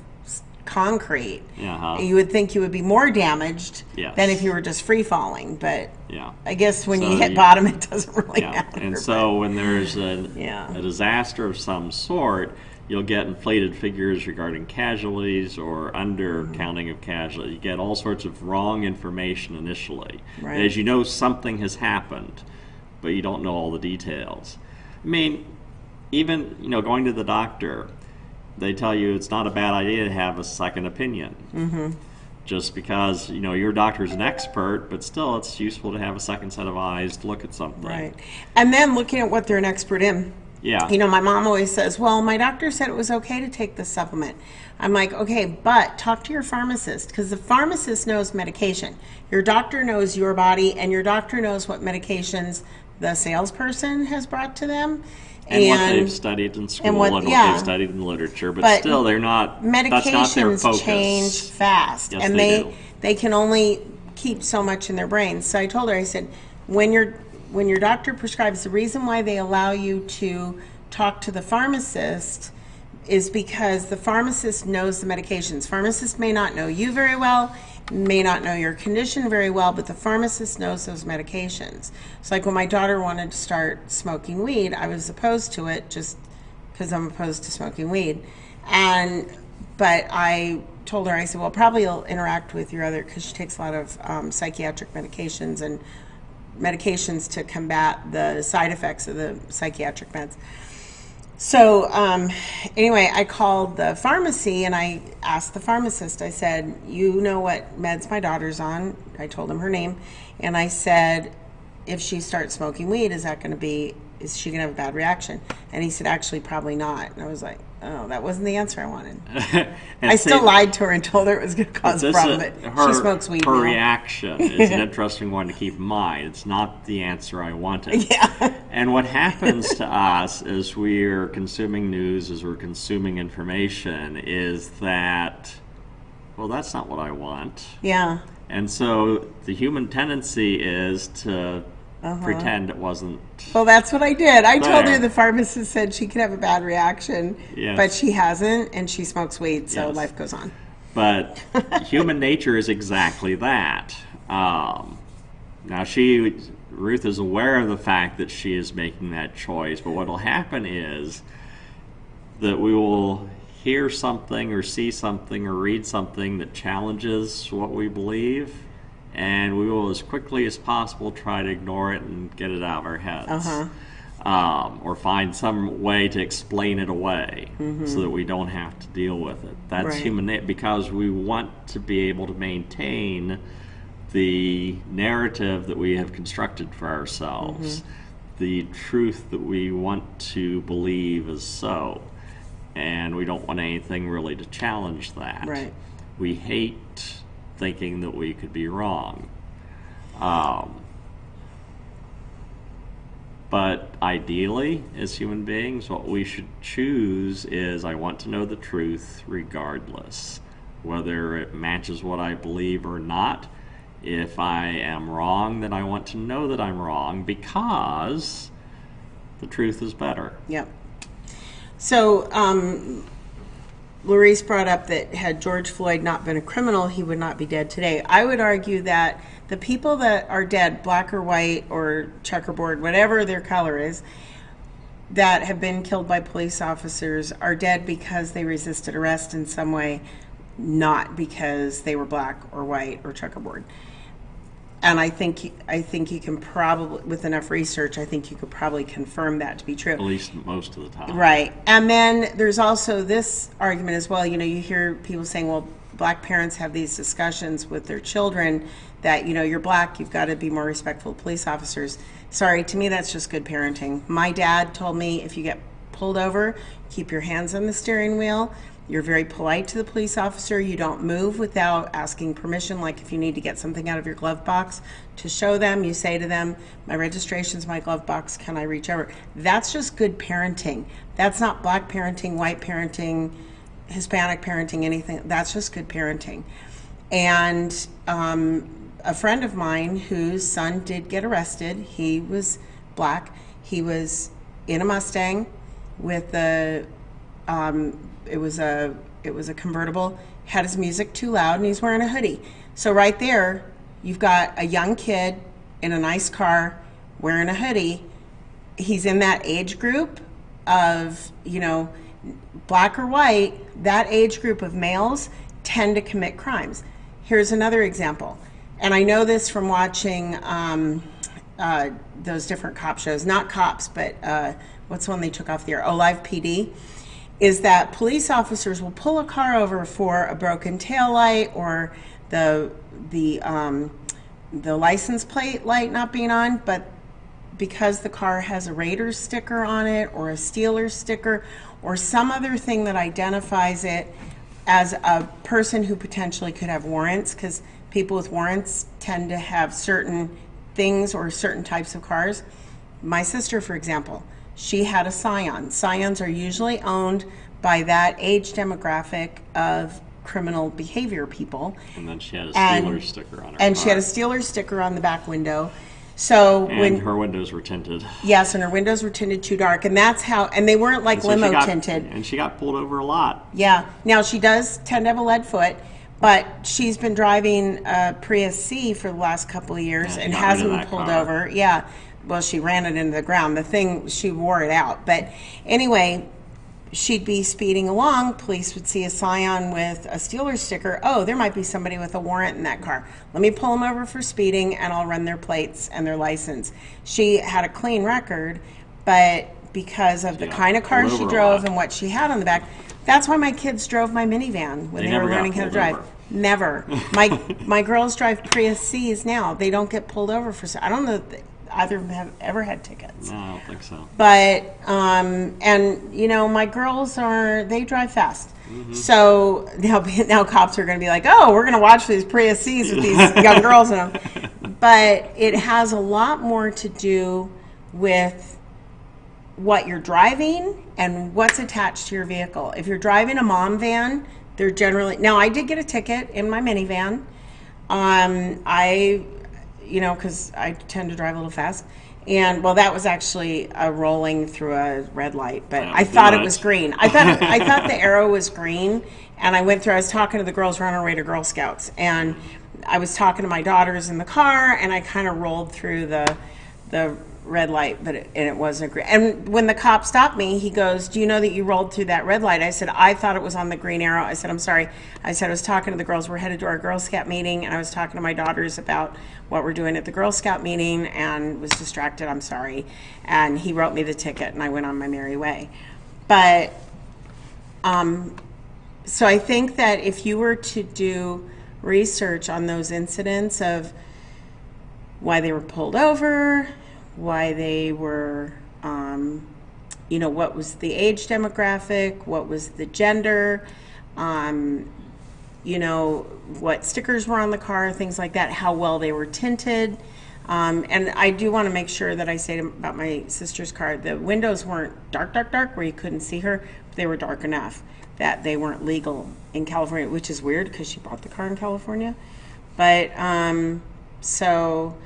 concrete? You would think you would be more damaged than if you were just free falling. But I guess when you hit bottom, it doesn't really matter. And so when there's a disaster of some sort, you'll get inflated figures regarding casualties or undercounting of casualties. You get all sorts of wrong information initially. As you know, something has happened, but you don't know all the details. I mean, even going to the doctor, they tell you it's not a bad idea to have a second opinion. Just because your doctor's an expert, but still it's useful to have a second set of eyes to look at something. And then looking at what they're an expert in. Yeah. My mom always says, well, my doctor said it was okay to take this supplement. I'm like, okay, but talk to your pharmacist, because the pharmacist knows medication. Your doctor knows your body, and your doctor knows what medications the salesperson has brought to them. And what they've studied in school and what they've studied in the literature, but still they're not, that's not their focus. Medications change fast, and they can only keep so much in their brains. So I told her, I said, when your doctor prescribes, the reason why they allow you to talk to the pharmacist is because the pharmacist knows the medications. Pharmacist may not know you very well, may not know your condition very well, but the pharmacist knows those medications. It's like when my daughter wanted to start smoking weed, I was opposed to it just because I'm opposed to smoking weed. But I told her, I said, well, probably you'll interact with your other, because she takes a lot of psychiatric medications and medications to combat the side effects of the psychiatric meds. So anyway, I called the pharmacy and I asked the pharmacist, I said, you know what meds my daughter's on? I told him her name. And I said, if she starts smoking weed, is she going to have a bad reaction? And he said, actually, probably not. And I was like, oh, that wasn't the answer I wanted. I still lied to her and told her it was going to cause a problem, but she smokes weed Her now. reaction is an interesting one to keep in mind. It's not the answer I wanted. And what happens to us as we're consuming news, as we're consuming information, is that, well, that's not what I want. And so the human tendency is to pretend it wasn't. Well, that's what I did. I told her the pharmacist said she could have a bad reaction, but she hasn't, and she smokes weed, so life goes on. But human nature is exactly that. Now, Ruth is aware of the fact that she is making that choice, but what will happen is that we will hear something or see something or read something that challenges what we believe, and we will as quickly as possible try to ignore it and get it out of our heads. Or find some way to explain it away so that we don't have to deal with it. That's human nature, because we want to be able to maintain the narrative that we have constructed for ourselves, the truth that we want to believe is so, and we don't want anything really to challenge that. We hate thinking that we could be wrong. But ideally, as human beings, what we should choose is, I want to know the truth regardless, whether it matches what I believe or not. If I am wrong, then I want to know that I'm wrong, because the truth is better. So Larice brought up that had George Floyd not been a criminal, he would not be dead today. I would argue that the people that are dead, black or white or checkerboard, whatever their color is, that have been killed by police officers are dead because they resisted arrest in some way, not because they were black or white or checkerboard. And I think you can probably, with enough research, I think you could probably confirm that to be true. At least most of the time. Right. And then there's also this argument as well. You know, you hear people saying, well, black parents have these discussions with their children that, you know, you're black, you've got to be more respectful of police officers. Sorry, to me, that's just good parenting. My dad told me if you get pulled over, keep your hands on the steering wheel. You're very polite to the police officer. You don't move without asking permission. Like if you need to get something out of your glove box to show them, you say to them, my registration's my glove box, can I reach over? That's just good parenting. That's not black parenting, white parenting, Hispanic parenting, anything. That's just good parenting. And a friend of mine whose son did get arrested, he was black. He was in a Mustang with a it was a convertible, had his music too loud, and he's wearing a hoodie. So right there, you've got a young kid in a nice car wearing a hoodie. He's in that age group of, you know, black or white, that age group of males tend to commit crimes. Here's another example. And I know this from watching those different cop shows, not Cops, but what's the one they took off the air? Oh, Live PD. Is that police officers will pull a car over for a broken taillight or the license plate light not being on, but because the car has a Raiders sticker on it or a Steelers sticker or some other thing that identifies it as a person who potentially could have warrants, because people with warrants tend to have certain things or certain types of cars. My sister, for example, she had a Scion. Scions are usually owned by that age demographic of criminal behavior people. And then she had a Steelers sticker on her And car. she had a Steelers sticker on the back window. So and her windows were tinted. Yes, and her windows were tinted too dark. And that's how, and they weren't like limo tinted. And she got pulled over a lot. Yeah. Now she does tend to have a lead foot, but she's been driving a Prius C for the last couple of years and hasn't been pulled over. Yeah. Well, she ran it into the ground. The thing, she wore it out. But anyway, she'd be speeding along. Police would see a Scion with a Steelers sticker. Oh, there might be somebody with a warrant in that car. Let me pull them over for speeding, and I'll run their plates and their license. She had a clean record, but because of the kind of car she drove and what she had on the back, that's why my kids drove my minivan when they were learning how to drive. Never. My girls drive Prius C's now. They don't get pulled over for. I don't know. Either of them have ever had tickets. No, I don't think so. But, and, you know, my girls they drive fast. Mm-hmm. So now cops are going to be like, oh, we're going to watch these Prius C's with these young girls in them. But it has a lot more to do with what you're driving and what's attached to your vehicle. If you're driving a mom van, they're generally, now I did get a ticket in my minivan. You know, because I tend to drive a little fast. And, well, that was actually rolling through a red light, but I thought it was green. I thought the arrow was green, and I was talking to the girls, we're on our way to Girl Scouts, and I was talking to my daughters in the car, and I kind of rolled through the red light, but it wasn't green. And when the cop stopped me, he goes, do you know that you rolled through that red light? I said, I thought it was on the green arrow. I said, I'm sorry. I said, I was talking to the girls. We're headed to our Girl Scout meeting, and I was talking to my daughters about what we're doing at the Girl Scout meeting and was distracted. I'm sorry. And he wrote me the ticket, and I went on my merry way. But so I think that if you were to do research on those incidents of why they were pulled over, why they were, you know, what was the age demographic, what was the gender, you know, what stickers were on the car, things like that, how well they were tinted. And I do want to make sure that I say about my sister's car, the windows weren't dark where you couldn't see her, but they were dark enough that they weren't legal in California, which is weird because she bought the car in California. But so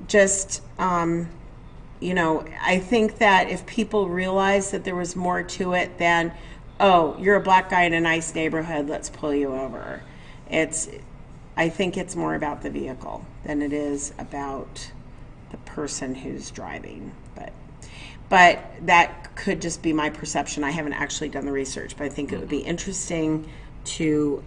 just, you know, I think that if people realize that there was more to it than oh, you're a black guy in a nice neighborhood, let's pull you over. I think it's more about the vehicle than it is about the person who's driving. But that could just be my perception. I haven't actually done the research, but I think it would be interesting to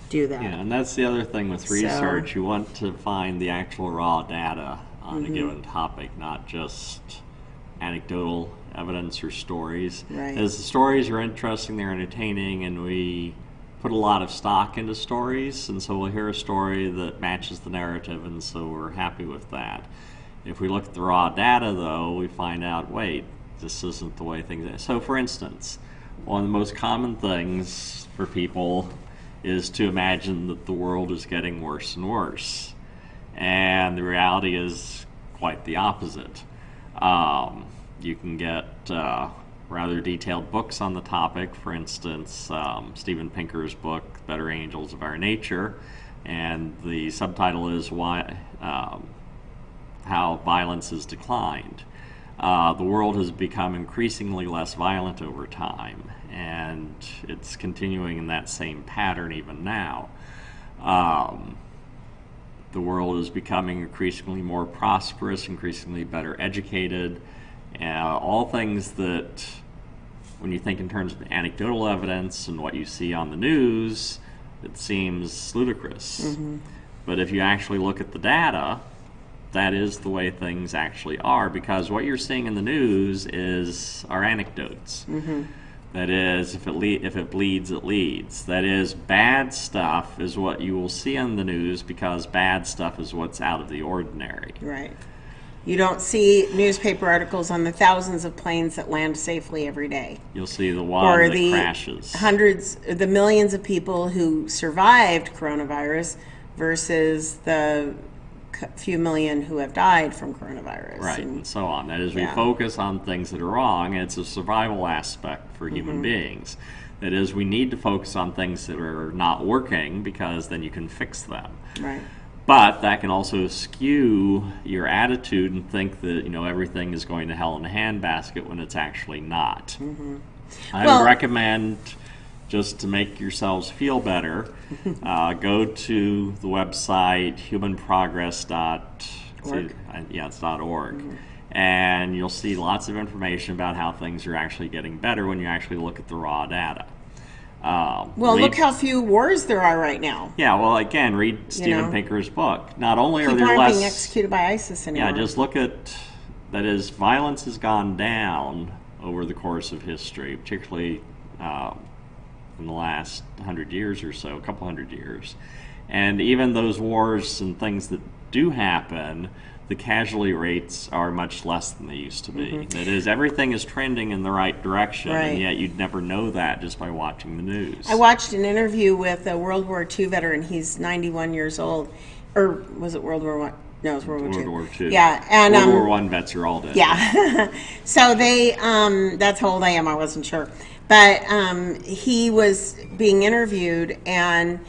do that. Yeah, and that's the other thing with research. You want to find the actual raw data on a given topic, not just anecdotal evidence or stories. Right. As the stories are interesting, they're entertaining, and we put a lot of stock into stories, and so we'll hear a story that matches the narrative, and so we're happy with that. If we look at the raw data, though, we find out, wait, this isn't the way things are. So, for instance, one of the most common things for people is to imagine that the world is getting worse and worse. And the reality is quite the opposite. You can get rather detailed books on the topic. For instance, Steven Pinker's book, Better Angels of Our Nature, and the subtitle is How Violence Has Declined. The world has become increasingly less violent over time, and it's continuing in that same pattern even now. The world is becoming increasingly more prosperous, increasingly better educated, all things that, when you think in terms of anecdotal evidence and what you see on the news, it seems ludicrous. But if you actually look at the data, that is the way things actually are, because what you're seeing in the news are anecdotes. That is, if it bleeds, it leads. That is, bad stuff is what you will see on the news, because bad stuff is what's out of the ordinary. Right. You don't see newspaper articles on the thousands of planes that land safely every day. You'll see the one or that the crashes. the millions of people who survived coronavirus versus the few million who have died from coronavirus. Right, and so on. That is, we focus on things that are wrong. It's a survival aspect for human beings. That is, we need to focus on things that are not working, because then you can fix them. Right. But that can also skew your attitude and think that, everything is going to hell in a handbasket when it's actually not. I would recommend, just to make yourselves feel better, go to the website humanprogress.org. And you'll see lots of information about how things are actually getting better when you actually look at the raw data. Look how few wars there are right now. Yeah, well, again, read Steven Pinker's book. Not only are People there aren't less being executed by ISIS anymore. Yeah, just look at, that is, violence has gone down over the course of history, particularly in the last 100 years or so, a couple hundred years. And even those wars and things that do happen, the casualty rates are much less than they used to be. That is, everything is trending in the right direction, and yet you'd never know that just by watching the news. I watched an interview with a World War II veteran. He's 91 years old. Or was it World War I? No, it was World War II. World War II. Yeah. And, World War I vets are all dead. Yeah. So they, that's how old I am, I wasn't sure. But he was being interviewed, and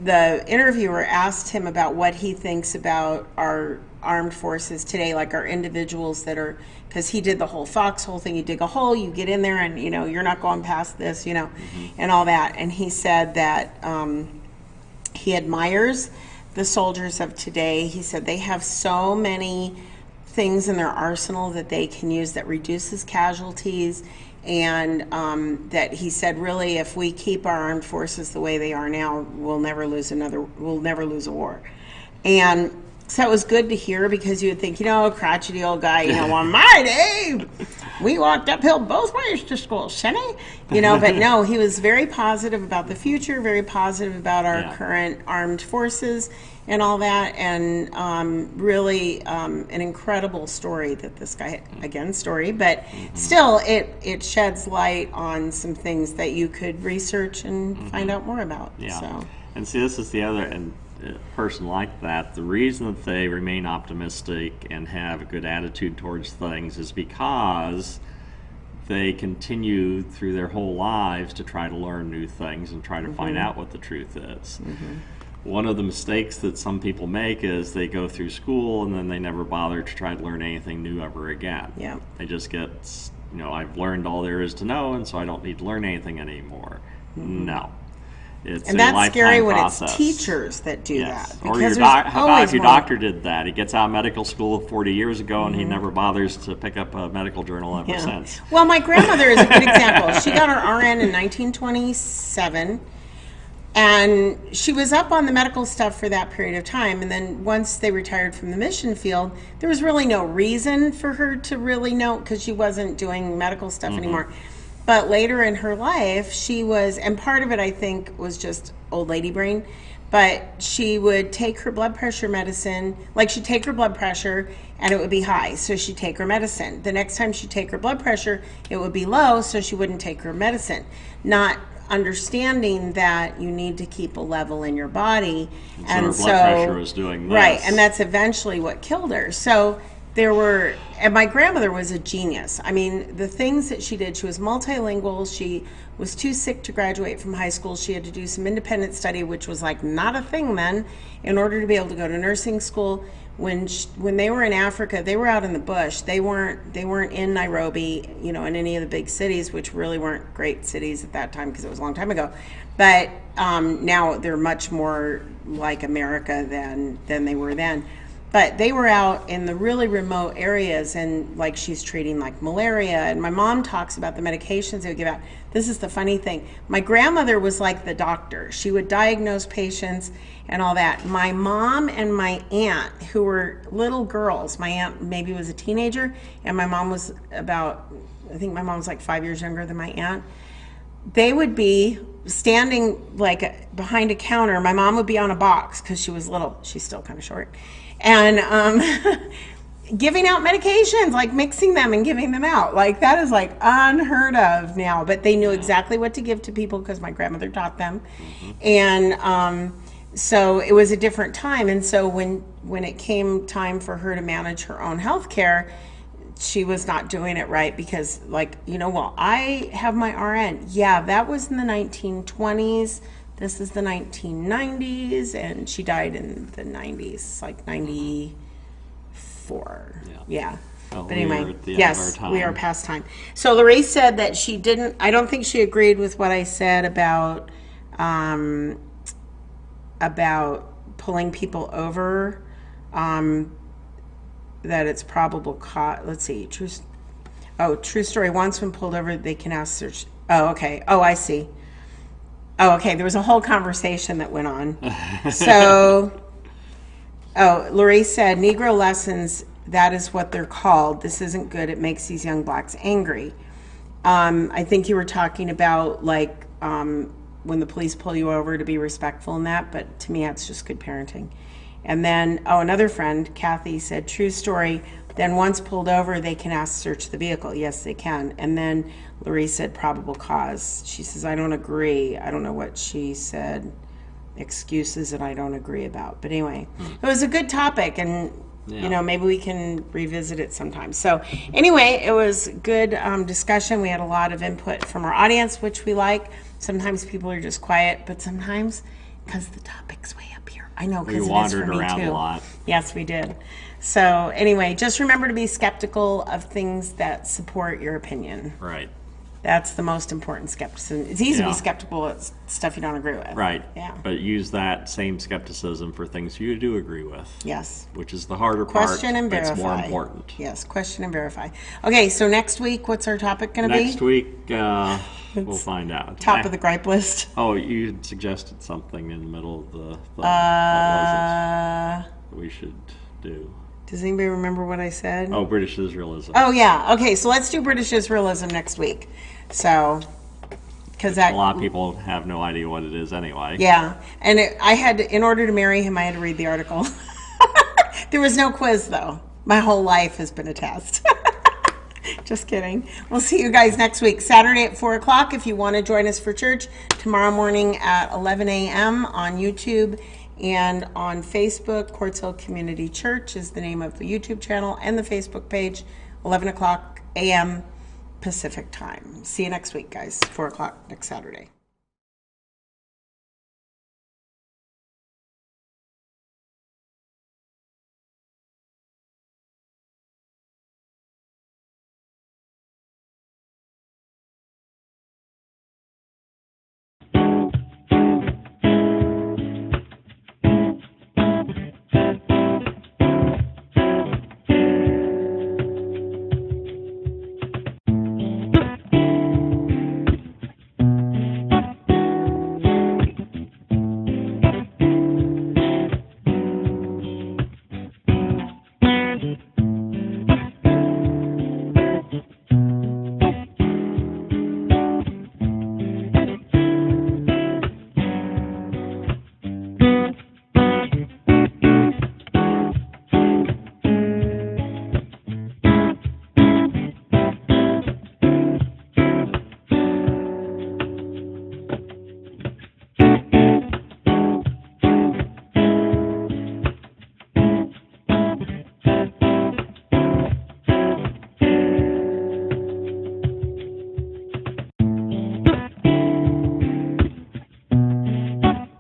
the interviewer asked him about what he thinks about our armed forces today, like our individuals that are, because he did the whole foxhole thing. You dig a hole, you get in there, and you're not going past this, and all that. And he said that he admires the soldiers of today. He said they have so many things in their arsenal that they can use that reduces casualties. And that he said, really, if we keep our armed forces the way they are now, we'll never lose a war. And so it was good to hear, because you would think, crotchety old guy, on my day, we walked uphill both ways to school, Sonny. But no, he was very positive about the future, very positive about our current armed forces and all that, and really an incredible story that this guy, again, but still it sheds light on some things that you could research and find out more about. Yeah. So. And see, this is the other, and a person like that, the reason that they remain optimistic and have a good attitude towards things is because they continue through their whole lives to try to learn new things and try to find out what the truth is. One of the mistakes that some people make is they go through school and then they never bother to try to learn anything new ever again. Yeah. They just get I've learned all there is to know, and so I don't need to learn anything anymore. No. It's And a that's lifetime scary when process. it's teachers that do Yes. that. Or Because how about if your more. doctor did that? He gets out of medical school 40 years ago, and he never bothers to pick up a medical journal ever Yeah. since. Well, my grandmother is a good example. She got her RN in 1927, and she was up on the medical stuff for that period of time. And then once they retired from the mission field, there was really no reason for her to really know, because she wasn't doing medical stuff anymore. But later in her life, she was, and part of it I think was just old lady brain, but she would take her blood pressure medicine, like she'd take her blood pressure and it would be high, so she'd take her medicine. The next time she'd take her blood pressure, it would be low, so she wouldn't take her medicine. Not understanding that you need to keep a level in your body. And her blood pressure was doing this. Right, and that's eventually what killed her. So and my grandmother was a genius. I mean, the things that she did, she was multilingual. She was too sick to graduate from high school. She had to do some independent study, which was like not a thing then, in order to be able to go to nursing school. When they were in Africa, they were out in the bush. They weren't in Nairobi, in any of the big cities, which really weren't great cities at that time because it was a long time ago. But now they're much more like America than they were then. But they were out in the really remote areas, and like she's treating like malaria. And my mom talks about the medications they would give out. This is the funny thing. My grandmother was like the doctor. She would diagnose patients and all that. My mom and my aunt, who were little girls, my aunt maybe was a teenager, and my mom was I think my mom was like 5 years younger than my aunt. They would be standing like behind a counter. My mom would be on a box because she was little. She's still kind of short. And giving out medications, like mixing them and giving them out. Like that is like unheard of now. But they knew exactly what to give to people because my grandmother taught them. And so it was a different time. And so when it came time for her to manage her own health care, she was not doing it right because I have my RN. Yeah, that was in the 1920s. This is the 1990s, and she died in the 90s, like 94. Yeah. Well, but anyway, we are at the end yes, of our time. we are past time. So Lorraine said that I don't think she agreed with what I said about pulling people over, that it's probable cause. Let's see, true story. Once when pulled over, they can ask search. Oh, okay. Oh, I see. Oh, okay. There was a whole conversation that went on. So, Lorraine said, Negro lessons, that is what they're called. This isn't good. It makes these young blacks angry. I think you were talking about when the police pull you over to be respectful in that, but to me, that's just good parenting. And then, another friend, Kathy, said, true story. Then once pulled over, they can ask search the vehicle. Yes, they can. And then Lorraine said probable cause. She says, I don't agree. I don't know what she said. Excuses that I don't agree about. But anyway, it was a good topic, and maybe we can revisit it sometime. So anyway, it was good discussion. We had a lot of input from our audience, which we like. Sometimes people are just quiet, but sometimes because the topic's way up here. I know, because We it is wandered for me around too. a lot. Yes, we did. So anyway, just remember to be skeptical of things that support your opinion. Right. That's the most important skepticism. It's easy to Yeah. be skeptical of stuff you don't agree with. Right. Yeah. But use that same skepticism for things you do agree with. Yes. Which is the harder part. Question and verify. It's more important. Yes, question and verify. Okay, so next week, what's our topic going to be? Next week, we'll find out. Top of the gripe list. Oh, you suggested something in the middle of the thing. What was it we should do? Does anybody remember what I said? Oh, British Israelism. Oh, yeah. Okay, so let's do British Israelism next week. So, because A lot of people have no idea what it is anyway. Yeah, and in order to marry him, I had to read the article. There was no quiz, though. My whole life has been a test. Just kidding. We'll see you guys next week, Saturday at 4 o'clock. If you want to join us for church, tomorrow morning at 11 a.m. on YouTube and on Facebook. Quartz Hill Community Church is the name of the YouTube channel and the Facebook page, 11 o'clock a.m. Pacific time. See you next week, guys, 4 o'clock next Saturday.